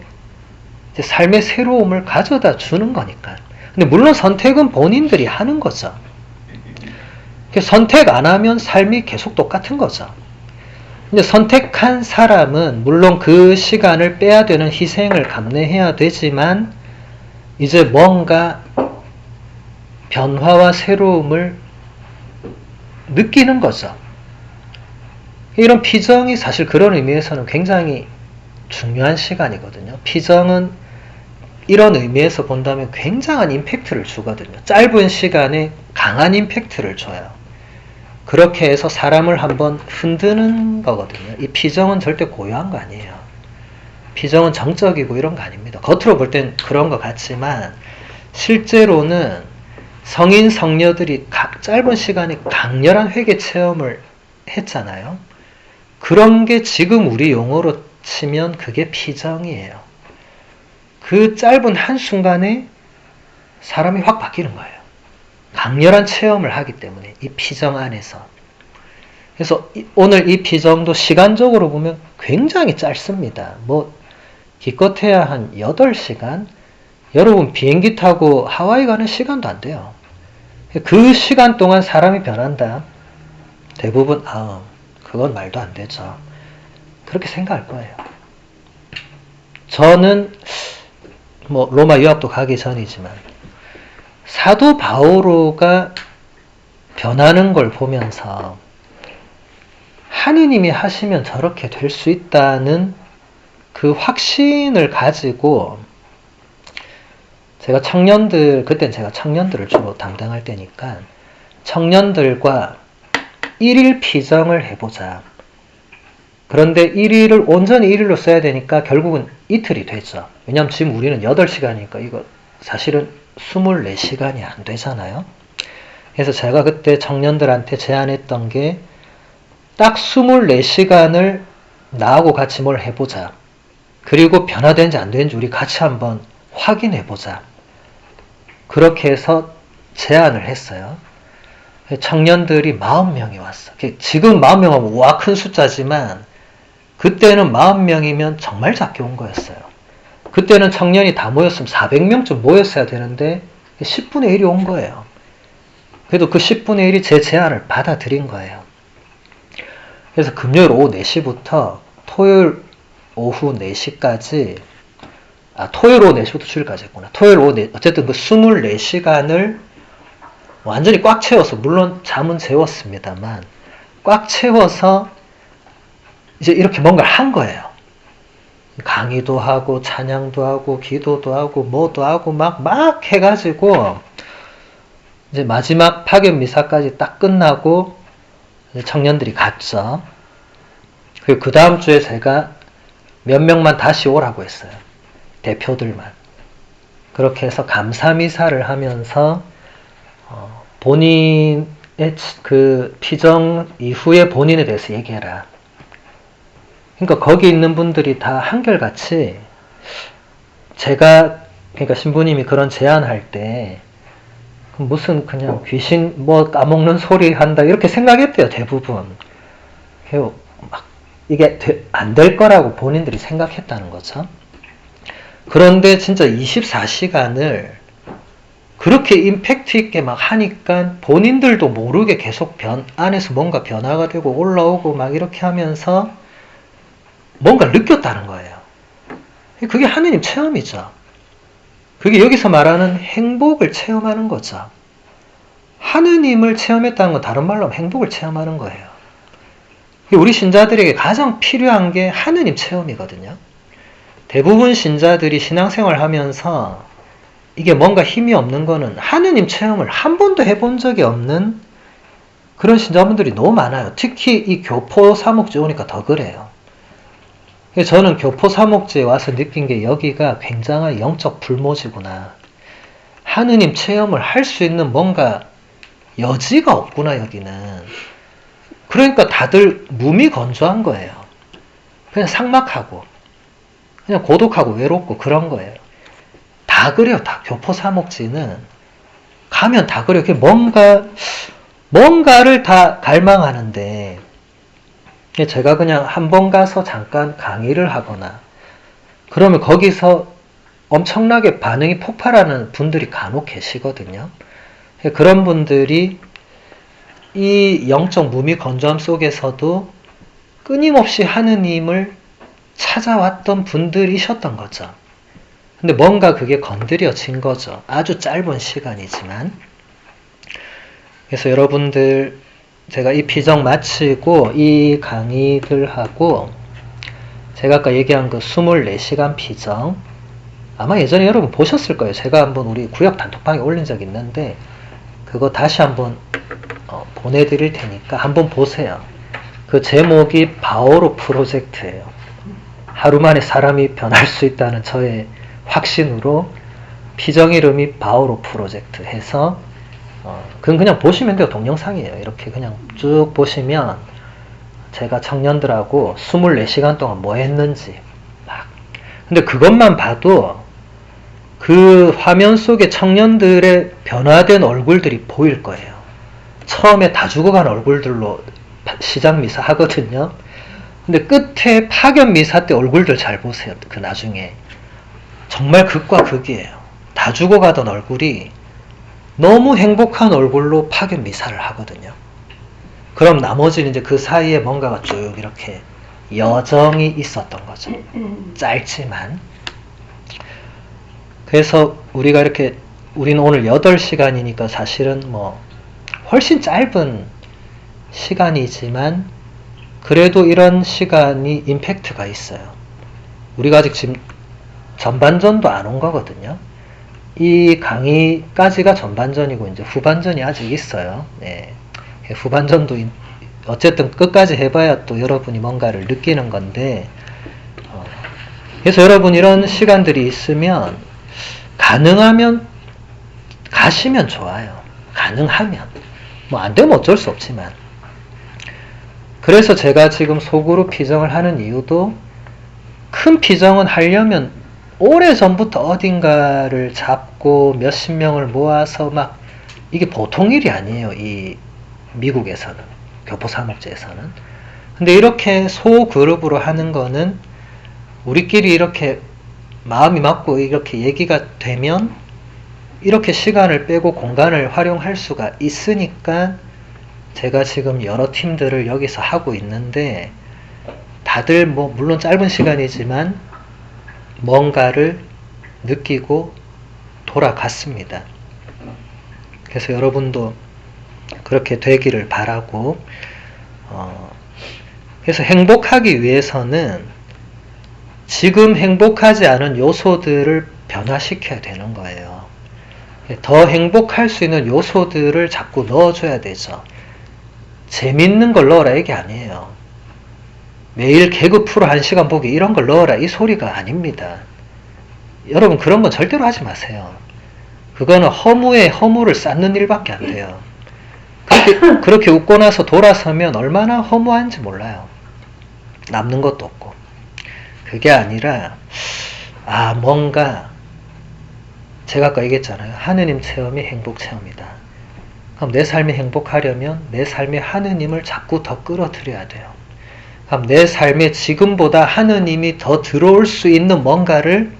삶의 새로움을 가져다 주는 거니까. 근데 물론 선택은 본인들이 하는 거죠. 선택 안 하면 삶이 계속 똑같은 거죠. 근데 선택한 사람은 물론 그 시간을 빼야 되는 희생을 감내해야 되지만 이제 뭔가 변화와 새로움을 느끼는 거죠. 이런 피정이 사실 그런 의미에서는 굉장히 중요한 시간이거든요. 피정은 이런 의미에서 본다면 굉장한 임팩트를 주거든요. 짧은 시간에 강한 임팩트를 줘요. 그렇게 해서 사람을 한번 흔드는 거거든요. 이 피정은 절대 고요한 거 아니에요. 피정은 정적이고 이런 거 아닙니다. 겉으로 볼 땐 그런 것 같지만 실제로는 성인 성녀들이 짧은 시간에 강렬한 회개 체험을 했잖아요. 그런 게 지금 우리 용어로 치면 그게 피정이에요. 그 짧은 한순간에 사람이 확 바뀌는 거예요. 강렬한 체험을 하기 때문에 이 피정 안에서. 그래서 오늘 이 피정도 시간적으로 보면 굉장히 짧습니다. 기껏해야 한 8시간? 여러분 비행기 타고 하와이 가는 시간도 안 돼요. 그 시간 동안 사람이 변한다. 대부분 그건 말도 안 되죠. 그렇게 생각할 거예요. 저는 로마 유학도 가기 전이지만 사도 바오로가 변하는 걸 보면서 하느님이 하시면 저렇게 될 수 있다는 그 확신을 가지고 그땐 제가 청년들을 주로 담당할 때니까 청년들과 1일 피정을 해보자. 그런데 1일을 온전히 1일로 써야 되니까 결국은 이틀이 되죠. 왜냐면 지금 우리는 8시간이니까 이거 사실은 24시간이 안 되잖아요. 그래서 제가 그때 청년들한테 제안했던 게 딱 24시간을 나하고 같이 뭘 해보자. 그리고 변화되는지 안 되는지 우리 같이 한번 확인해보자. 그렇게 해서 제안을 했어요. 청년들이 40명이 왔어. 지금 40명 하면 와 큰 숫자지만 그때는 40명이면 정말 작게 온 거였어요. 그때는 청년이 다 모였으면 400명쯤 모였어야 되는데 10분의 1이 온 거예요. 그래도 그 10분의 1이 제 제안을 받아들인 거예요. 그래서 금요일 오후 4시부터 토요일 오후 4시까지 토요일 오후 4시부터 주일까지 했구나. 토요일 오후 4, 어쨌든 그 24시간을 완전히 꽉 채워서, 물론 잠은 재웠습니다만 꽉 채워서 이제 이렇게 뭔가를 한 거예요. 강의도 하고 찬양도 하고 기도도 하고 뭐도 하고 막 해가지고 이제 마지막 파견 미사까지 딱 끝나고 청년들이 갔죠. 그리고 그 다음 주에 제가 몇 명만 다시 오라고 했어요. 대표들만. 그렇게 해서 감사 미사를 하면서 본인의 그 피정 이후에 본인에 대해서 얘기해라. 그러니까 거기 있는 분들이 다 한결같이 제가, 그러니까 신부님이 그런 제안할 때 무슨 그냥 귀신 뭐 까먹는 소리 한다 이렇게 생각했대요. 대부분. 막 이게 안 될 거라고 본인들이 생각했다는 거죠. 그런데 진짜 24시간을 그렇게 임팩트 있게 막 하니까 본인들도 모르게 계속 안에서 뭔가 변화가 되고 올라오고 막 이렇게 하면서 뭔가를 느꼈다는 거예요. 그게 하느님 체험이죠. 그게 여기서 말하는 행복을 체험하는 거죠. 하느님을 체험했다는 건 다른 말로 하면 행복을 체험하는 거예요. 우리 신자들에게 가장 필요한 게 하느님 체험이거든요. 대부분 신자들이 신앙생활 하면서 이게 뭔가 힘이 없는 거는 하느님 체험을 한 번도 해본 적이 없는 그런 신자분들이 너무 많아요. 특히 이 교포 사목지 오니까 더 그래요. 저는 교포 사목지에 와서 느낀 게 여기가 굉장한 영적 불모지구나. 하느님 체험을 할 수 있는 뭔가 여지가 없구나 여기는. 그러니까 다들 무미건조한 거예요. 그냥 삭막하고 그냥 고독하고 외롭고 그런 거예요. 다 그래요. 다 교포 사목지는 가면 다 그래요. 뭔가를 다 갈망하는데 제가 그냥 한 번 가서 잠깐 강의를 하거나 그러면 거기서 엄청나게 반응이 폭발하는 분들이 간혹 계시거든요. 그런 분들이 이 영적 무미건조함 속에서도 끊임없이 하느님을 찾아왔던 분들이셨던 거죠. 근데 뭔가 그게 건드려진 거죠. 아주 짧은 시간이지만. 그래서 여러분들 제가 이 피정 마치고 이 강의들하고 제가 아까 얘기한 그 24시간 피정 아마 예전에 여러분 보셨을 거예요. 제가 한번 우리 구역 단톡방에 올린 적이 있는데 그거 다시 한번 보내드릴 테니까 한번 보세요. 그 제목이 바오로 프로젝트예요. 하루 만에 사람이 변할 수 있다는 저의 확신으로 피정 이름이 바오로 프로젝트 해서 그건 그냥 보시면 돼요. 동영상이에요. 이렇게 그냥 쭉 보시면 제가 청년들하고 24시간 동안 뭐 했는지 막. 근데 그것만 봐도 그 화면 속에 청년들의 변화된 얼굴들이 보일 거예요. 처음에 다 죽어간 얼굴들로 시작 미사 하거든요. 근데 끝에 파견 미사 때 얼굴들 잘 보세요. 그 나중에 정말 극과 극이에요. 다 죽어가던 얼굴이 너무 행복한 얼굴로 파견 미사를 하거든요. 그럼 나머지는 이제 그 사이에 뭔가가 쭉 이렇게 여정이 있었던 거죠. 짧지만. 그래서 우리가 이렇게 우리는 오늘 8시간이니까 사실은 뭐 훨씬 짧은 시간이지만 그래도 이런 시간이 임팩트가 있어요. 우리가 아직 지금 전반전도 안 온 거거든요. 이 강의까지가 전반전이고 이제 후반전이 아직 있어요. 네. 후반전도 어쨌든 끝까지 해봐야 또 여러분이 뭔가를 느끼는 건데, 그래서 여러분 이런 시간들이 있으면 가능하면 가시면 좋아요. 가능하면. 뭐 안 되면 어쩔 수 없지만. 그래서 제가 지금 소그룹 피정을 하는 이유도, 큰 피정은 하려면 오래전부터 어딘가를 잡고 몇십 명을 모아서 막, 이게 보통 일이 아니에요. 이 미국에서는, 교포사목제에서는. 근데 이렇게 소그룹으로 하는 거는 우리끼리 이렇게 마음이 맞고 이렇게 얘기가 되면 이렇게 시간을 빼고 공간을 활용할 수가 있으니까 제가 지금 여러 팀들을 여기서 하고 있는데, 다들 뭐 물론 짧은 시간이지만 뭔가를 느끼고 돌아갔습니다. 그래서 여러분도 그렇게 되기를 바라고, 그래서 행복하기 위해서는 지금 행복하지 않은 요소들을 변화시켜야 되는 거예요. 더 행복할 수 있는 요소들을 자꾸 넣어줘야 되죠. 재밌는 걸 넣어라 이게 아니에요. 매일 개그 프로 1시간 보기 이런 걸 넣어라 이 소리가 아닙니다. 여러분 그런 건 절대로 하지 마세요. 그거는 허무에 허무를 쌓는 일밖에 안 돼요. 그렇게 웃고 나서 돌아서면 얼마나 허무한지 몰라요. 남는 것도 없고. 그게 아니라 뭔가 제가 아까 얘기했잖아요. 하느님 체험이 행복 체험이다. 그럼 내 삶이 행복하려면 내 삶에 하느님을 자꾸 더 끌어들여야 돼요. 그럼 내 삶에 지금보다 하느님이 더 들어올 수 있는 뭔가를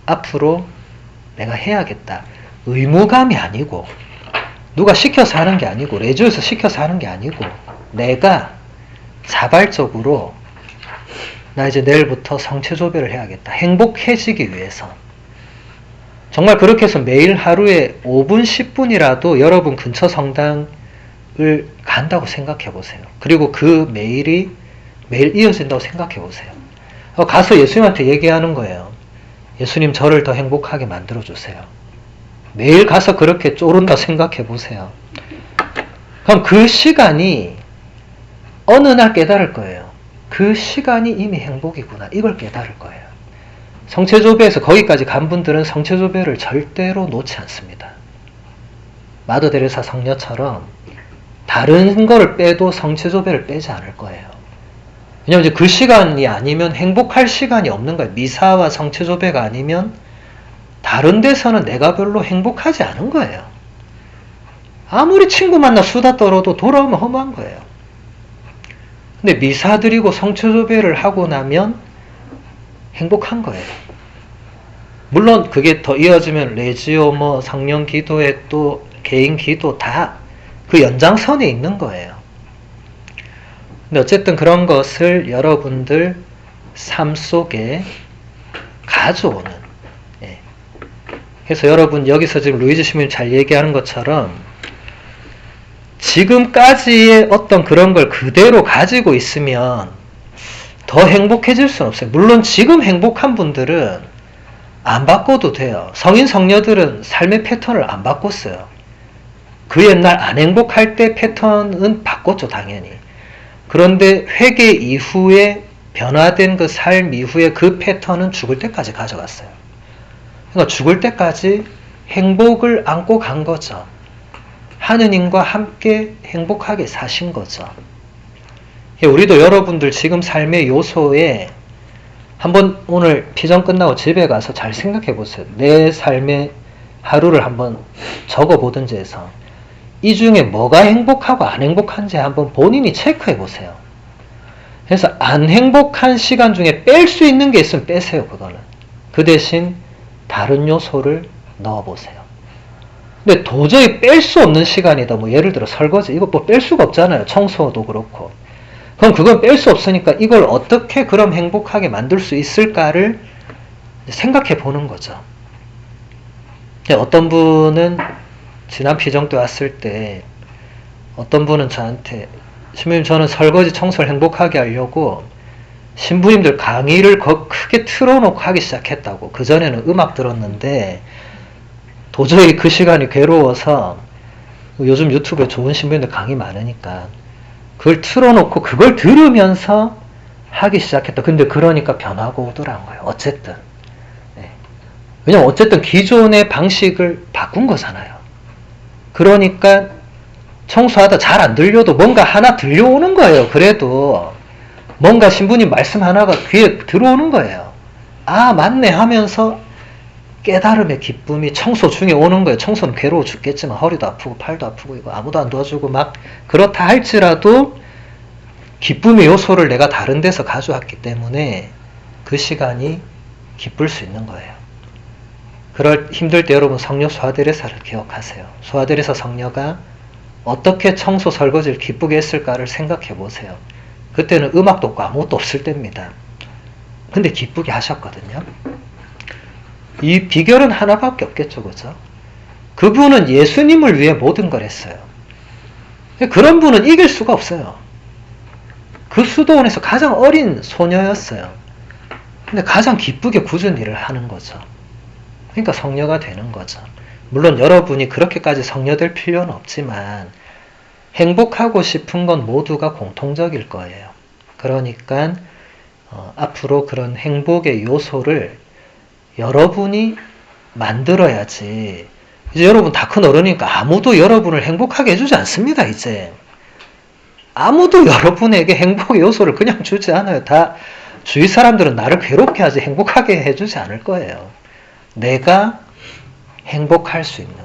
앞으로 내가 해야겠다. 의무감이 아니고, 누가 시켜서 하는 게 아니고, 레주에서 시켜서 하는 게 아니고, 내가 자발적으로 나 이제 내일부터 성체조배를 해야겠다. 행복해지기 위해서. 정말 그렇게 해서 매일 하루에 5분, 10분이라도 여러분 근처 성당을 간다고 생각해 보세요. 그리고 그 매일이 매일 이어진다고 생각해 보세요. 가서 예수님한테 얘기하는 거예요. 예수님 저를 더 행복하게 만들어 주세요. 매일 가서 그렇게 쪼른다 생각해 보세요. 그럼 그 시간이 어느 날 깨달을 거예요. 그 시간이 이미 행복이구나. 이걸 깨달을 거예요. 성체조배에서 거기까지 간 분들은 성체조배를 절대로 놓지 않습니다. 마더 데레사 성녀처럼 다른 거를 빼도 성체조배를 빼지 않을 거예요. 왜냐면 이제 그 시간이 아니면 행복할 시간이 없는 거예요. 미사와 성체조배가 아니면 다른 데서는 내가 별로 행복하지 않은 거예요. 아무리 친구 만나 수다 떨어도 돌아오면 허무한 거예요. 근데 미사 드리고 성체조배를 하고 나면 행복한 거예요. 물론 그게 더 이어지면 레지오 뭐 성령 기도에 또 개인 기도 다 그 연장선에 있는 거예요. 근데 어쨌든 그런 것을 여러분들 삶 속에 가져오는, 그래서 여러분 여기서 지금 루이즈 시민이 잘 얘기하는 것처럼 지금까지의 어떤 그런 걸 그대로 가지고 있으면 더 행복해질 수는 없어요. 물론 지금 행복한 분들은 안 바꿔도 돼요. 성인 성녀들은 삶의 패턴을 안 바꿨어요. 그 옛날 안 행복할 때 패턴은 바꿨죠, 당연히. 그런데 회개 이후에 변화된 그 삶 이후에 그 패턴은 죽을 때까지 가져갔어요. 그러니까 죽을 때까지 행복을 안고 간 거죠. 하느님과 함께 행복하게 사신 거죠. 우리도 여러분들 지금 삶의 요소에 한번 오늘 피정 끝나고 집에 가서 잘 생각해 보세요. 내 삶의 하루를 한번 적어 보든지 해서 이 중에 뭐가 행복하고 안 행복한지 한번 본인이 체크해 보세요. 그래서 안 행복한 시간 중에 뺄 수 있는 게 있으면 빼세요. 그거는. 그 대신 다른 요소를 넣어 보세요. 근데 도저히 뺄 수 없는 시간이다. 뭐 예를 들어 설거지 이거 뭐 뺄 수가 없잖아요. 청소도 그렇고. 그럼 그건 뺄 수 없으니까 이걸 어떻게 그럼 행복하게 만들 수 있을까를 생각해 보는 거죠. 어떤 분은 지난 피정 때 왔을 때 어떤 분은 저한테 신부님 저는 설거지 청소를 행복하게 하려고 신부님들 강의를 크게 틀어놓고 하기 시작했다고. 그전에는 음악 들었는데 도저히 그 시간이 괴로워서 요즘 유튜브에 좋은 신부님들 강의 많으니까 그걸 틀어놓고 그걸 들으면서 하기 시작했다. 근데 그러니까 변화가 오더란 거예요. 어쨌든. 네. 왜냐면 어쨌든 기존의 방식을 바꾼 거잖아요. 그러니까 청소하다 잘 안 들려도 뭔가 하나 들려오는 거예요. 그래도 뭔가 신부님 말씀 하나가 귀에 들어오는 거예요. 아, 맞네 하면서 깨달음의 기쁨이 청소 중에 오는 거예요. 청소는 괴로워 죽겠지만 허리도 아프고 팔도 아프고 이거 아무도 안 도와주고 막 그렇다 할지라도 기쁨의 요소를 내가 다른 데서 가져왔기 때문에 그 시간이 기쁠 수 있는 거예요. 그럴 힘들 때 여러분 성녀 소아데레사를 기억하세요. 소아데레사 성녀가 어떻게 청소 설거지를 기쁘게 했을까를 생각해 보세요. 그때는 음악도 없고 아무것도 없을 때입니다. 근데 기쁘게 하셨거든요. 이 비결은 하나밖에 없겠죠, 그죠? 그분은 예수님을 위해 모든 걸 했어요. 그런 분은 이길 수가 없어요. 그 수도원에서 가장 어린 소녀였어요. 근데 가장 기쁘게 굳은 일을 하는 거죠. 그러니까 성녀가 되는 거죠. 물론 여러분이 그렇게까지 성녀 될 필요는 없지만 행복하고 싶은 건 모두가 공통적일 거예요. 그러니까 앞으로 그런 행복의 요소를 여러분이 만들어야지. 이제 여러분 다 큰 어른이니까 아무도 여러분을 행복하게 해주지 않습니다. 이제 아무도 여러분에게 행복의 요소를 그냥 주지 않아요. 다 주위 사람들은 나를 괴롭게 하지 행복하게 해주지 않을 거예요. 내가 행복할 수 있는.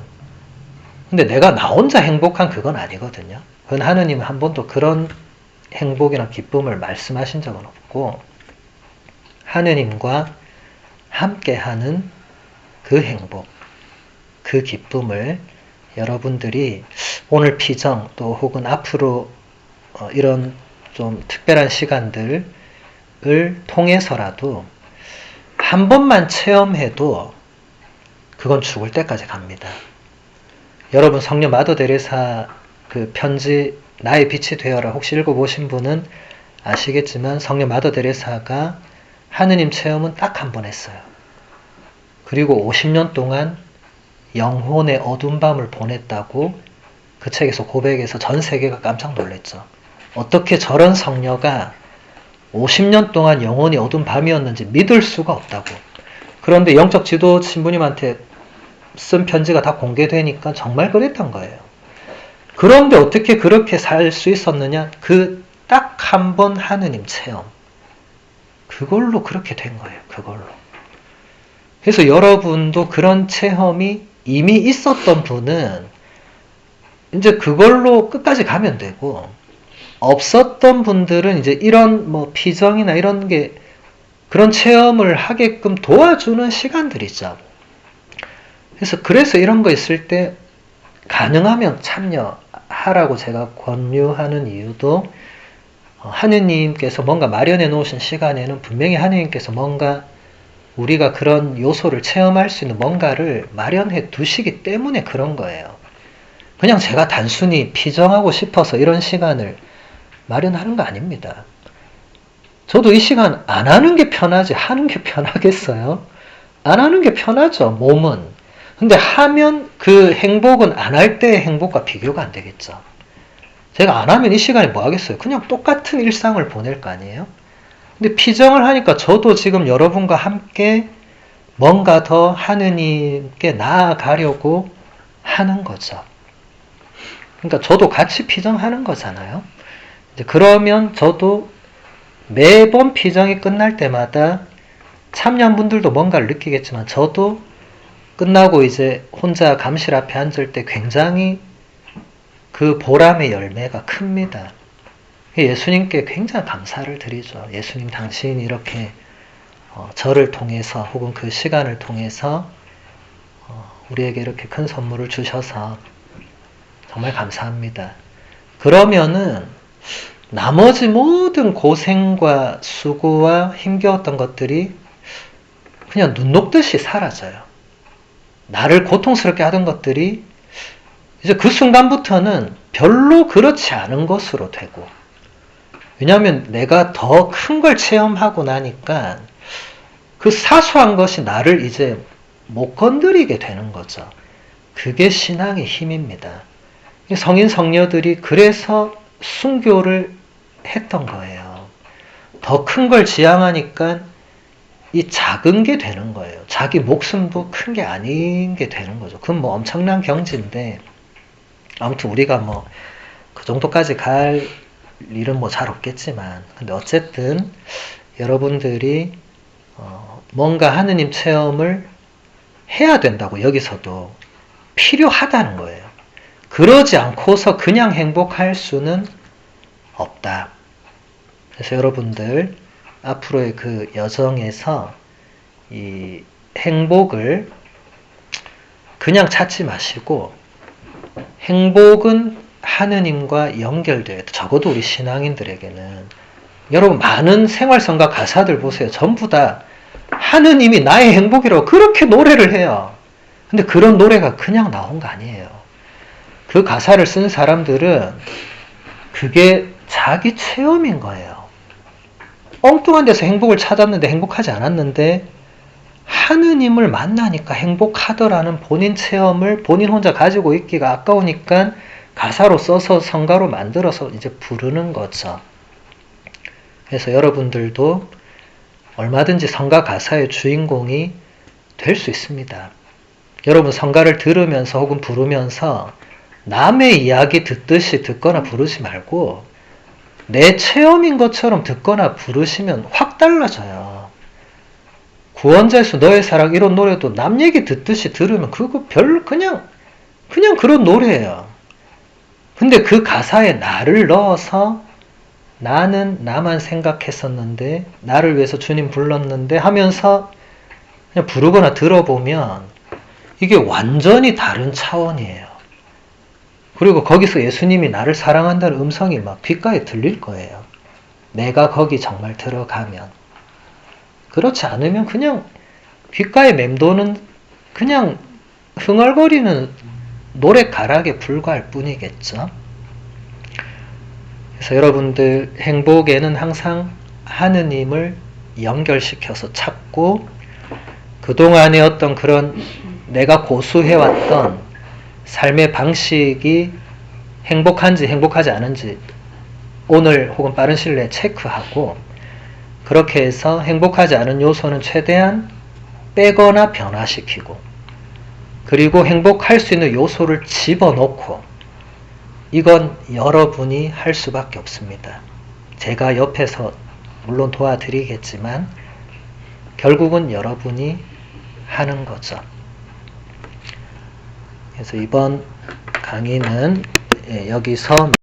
근데 내가 나 혼자 행복한 그건 아니거든요. 그건 하느님은 한 번도 그런 행복이나 기쁨을 말씀하신 적은 없고 하느님과 함께하는 그 행복, 그 기쁨을 여러분들이 오늘 피정 또 혹은 앞으로 이런 좀 특별한 시간들을 통해서라도 한 번만 체험해도 그건 죽을 때까지 갑니다. 여러분 성녀 마더 데레사 그 편지 나의 빛이 되어라 혹시 읽어보신 분은 아시겠지만 성녀 마더 데레사가 하느님 체험은 딱 한 번 했어요. 그리고 50년 동안 영혼의 어두운 밤을 보냈다고 그 책에서 고백해서 전 세계가 깜짝 놀랐죠. 어떻게 저런 성녀가 50년 동안 영혼이 어두운 밤이었는지 믿을 수가 없다고. 그런데 영적 지도 신부님한테 쓴 편지가 다 공개되니까 정말 그랬던 거예요. 그런데 어떻게 그렇게 살 수 있었느냐? 그 딱 한 번 하느님 체험. 그걸로 그렇게 된 거예요. 그걸로. 그래서 여러분도 그런 체험이 이미 있었던 분은 이제 그걸로 끝까지 가면 되고 없었던 분들은 이제 이런 뭐 피정이나 이런 게 그런 체험을 하게끔 도와주는 시간들이죠. 그래서 이런 거 있을 때 가능하면 참여하라고 제가 권유하는 이유도 하느님께서 뭔가 마련해 놓으신 시간에는 분명히 하느님께서 뭔가 우리가 그런 요소를 체험할 수 있는 뭔가를 마련해 두시기 때문에 그런 거예요. 그냥 제가 단순히 피정하고 싶어서 이런 시간을 마련하는 거 아닙니다. 저도 이 시간 안 하는 게 편하지 하는 게 편하겠어요? 안 하는 게 편하죠, 몸은. 근데 하면 그 행복은 안 할 때의 행복과 비교가 안 되겠죠. 제가 안 하면 이 시간에 뭐 하겠어요? 그냥 똑같은 일상을 보낼 거 아니에요? 근데 피정을 하니까 저도 지금 여러분과 함께 뭔가 더 하느님께 나아가려고 하는 거죠. 그러니까 저도 같이 피정하는 거잖아요. 이제 그러면 저도 매번 피정이 끝날 때마다 참여한 분들도 뭔가를 느끼겠지만 저도 끝나고 이제 혼자 감실 앞에 앉을 때 굉장히 그 보람의 열매가 큽니다. 예수님께 굉장히 감사를 드리죠. 예수님 당신이 이렇게 저를 통해서 혹은 그 시간을 통해서 우리에게 이렇게 큰 선물을 주셔서 정말 감사합니다. 그러면은 나머지 모든 고생과 수고와 힘겨웠던 것들이 그냥 눈 녹듯이 사라져요. 나를 고통스럽게 하던 것들이 이제 그 순간부터는 별로 그렇지 않은 것으로 되고, 왜냐하면 내가 더 큰 걸 체험하고 나니까 그 사소한 것이 나를 이제 못 건드리게 되는 거죠. 그게 신앙의 힘입니다. 성인 성녀들이 그래서 순교를 했던 거예요. 더 큰 걸 지향하니까 이 작은 게 되는 거예요. 자기 목숨도 큰 게 아닌 게 되는 거죠. 그건 뭐 엄청난 경지인데, 아무튼 우리가 뭐 그 정도까지 갈 일은 뭐 잘 없겠지만, 근데 어쨌든 여러분들이 뭔가 하느님 체험을 해야 된다고 여기서도 필요하다는 거예요. 그러지 않고서 그냥 행복할 수는 없다. 그래서 여러분들 앞으로의 그 여정에서 이 행복을 그냥 찾지 마시고, 행복은 하느님과 연결되어 있다. 적어도 우리 신앙인들에게는. 여러분 많은 생활성가 가사들 보세요. 전부 다 하느님이 나의 행복이라고 그렇게 노래를 해요. 근데 그런 노래가 그냥 나온 거 아니에요. 그 가사를 쓴 사람들은 그게 자기 체험인 거예요. 엉뚱한 데서 행복을 찾았는데 행복하지 않았는데 하느님을 만나니까 행복하더라는 본인 체험을 본인 혼자 가지고 있기가 아까우니까 가사로 써서 성가로 만들어서 이제 부르는 거죠. 그래서 여러분들도 얼마든지 성가 가사의 주인공이 될 수 있습니다. 여러분 성가를 들으면서 혹은 부르면서 남의 이야기 듣듯이 듣거나 부르지 말고 내 체험인 것처럼 듣거나 부르시면 확 달라져요. 구원자의 수 너의 사랑 이런 노래도 남 얘기 듣듯이 들으면 그거 그냥 그런 노래예요. 근데 그 가사에 나를 넣어서 나는 나만 생각했었는데 나를 위해서 주님 불렀는데 하면서 그냥 부르거나 들어보면 이게 완전히 다른 차원이에요. 그리고 거기서 예수님이 나를 사랑한다는 음성이 막 귓가에 들릴 거예요. 내가 거기 정말 들어가면. 그렇지 않으면 그냥 귓가에 맴도는 그냥 흥얼거리는 노랫가락에 불과할 뿐이겠죠. 그래서 여러분들 행복에는 항상 하느님을 연결시켜서 찾고 그동안의 어떤 그런 내가 고수해왔던 삶의 방식이 행복한지 행복하지 않은지 오늘 혹은 빠른 시일 내에 체크하고 그렇게 해서 행복하지 않은 요소는 최대한 빼거나 변화시키고 그리고 행복할 수 있는 요소를 집어넣고 이건 여러분이 할 수밖에 없습니다. 제가 옆에서 물론 도와드리겠지만 결국은 여러분이 하는 거죠. 그래서 이번 강의는 여기서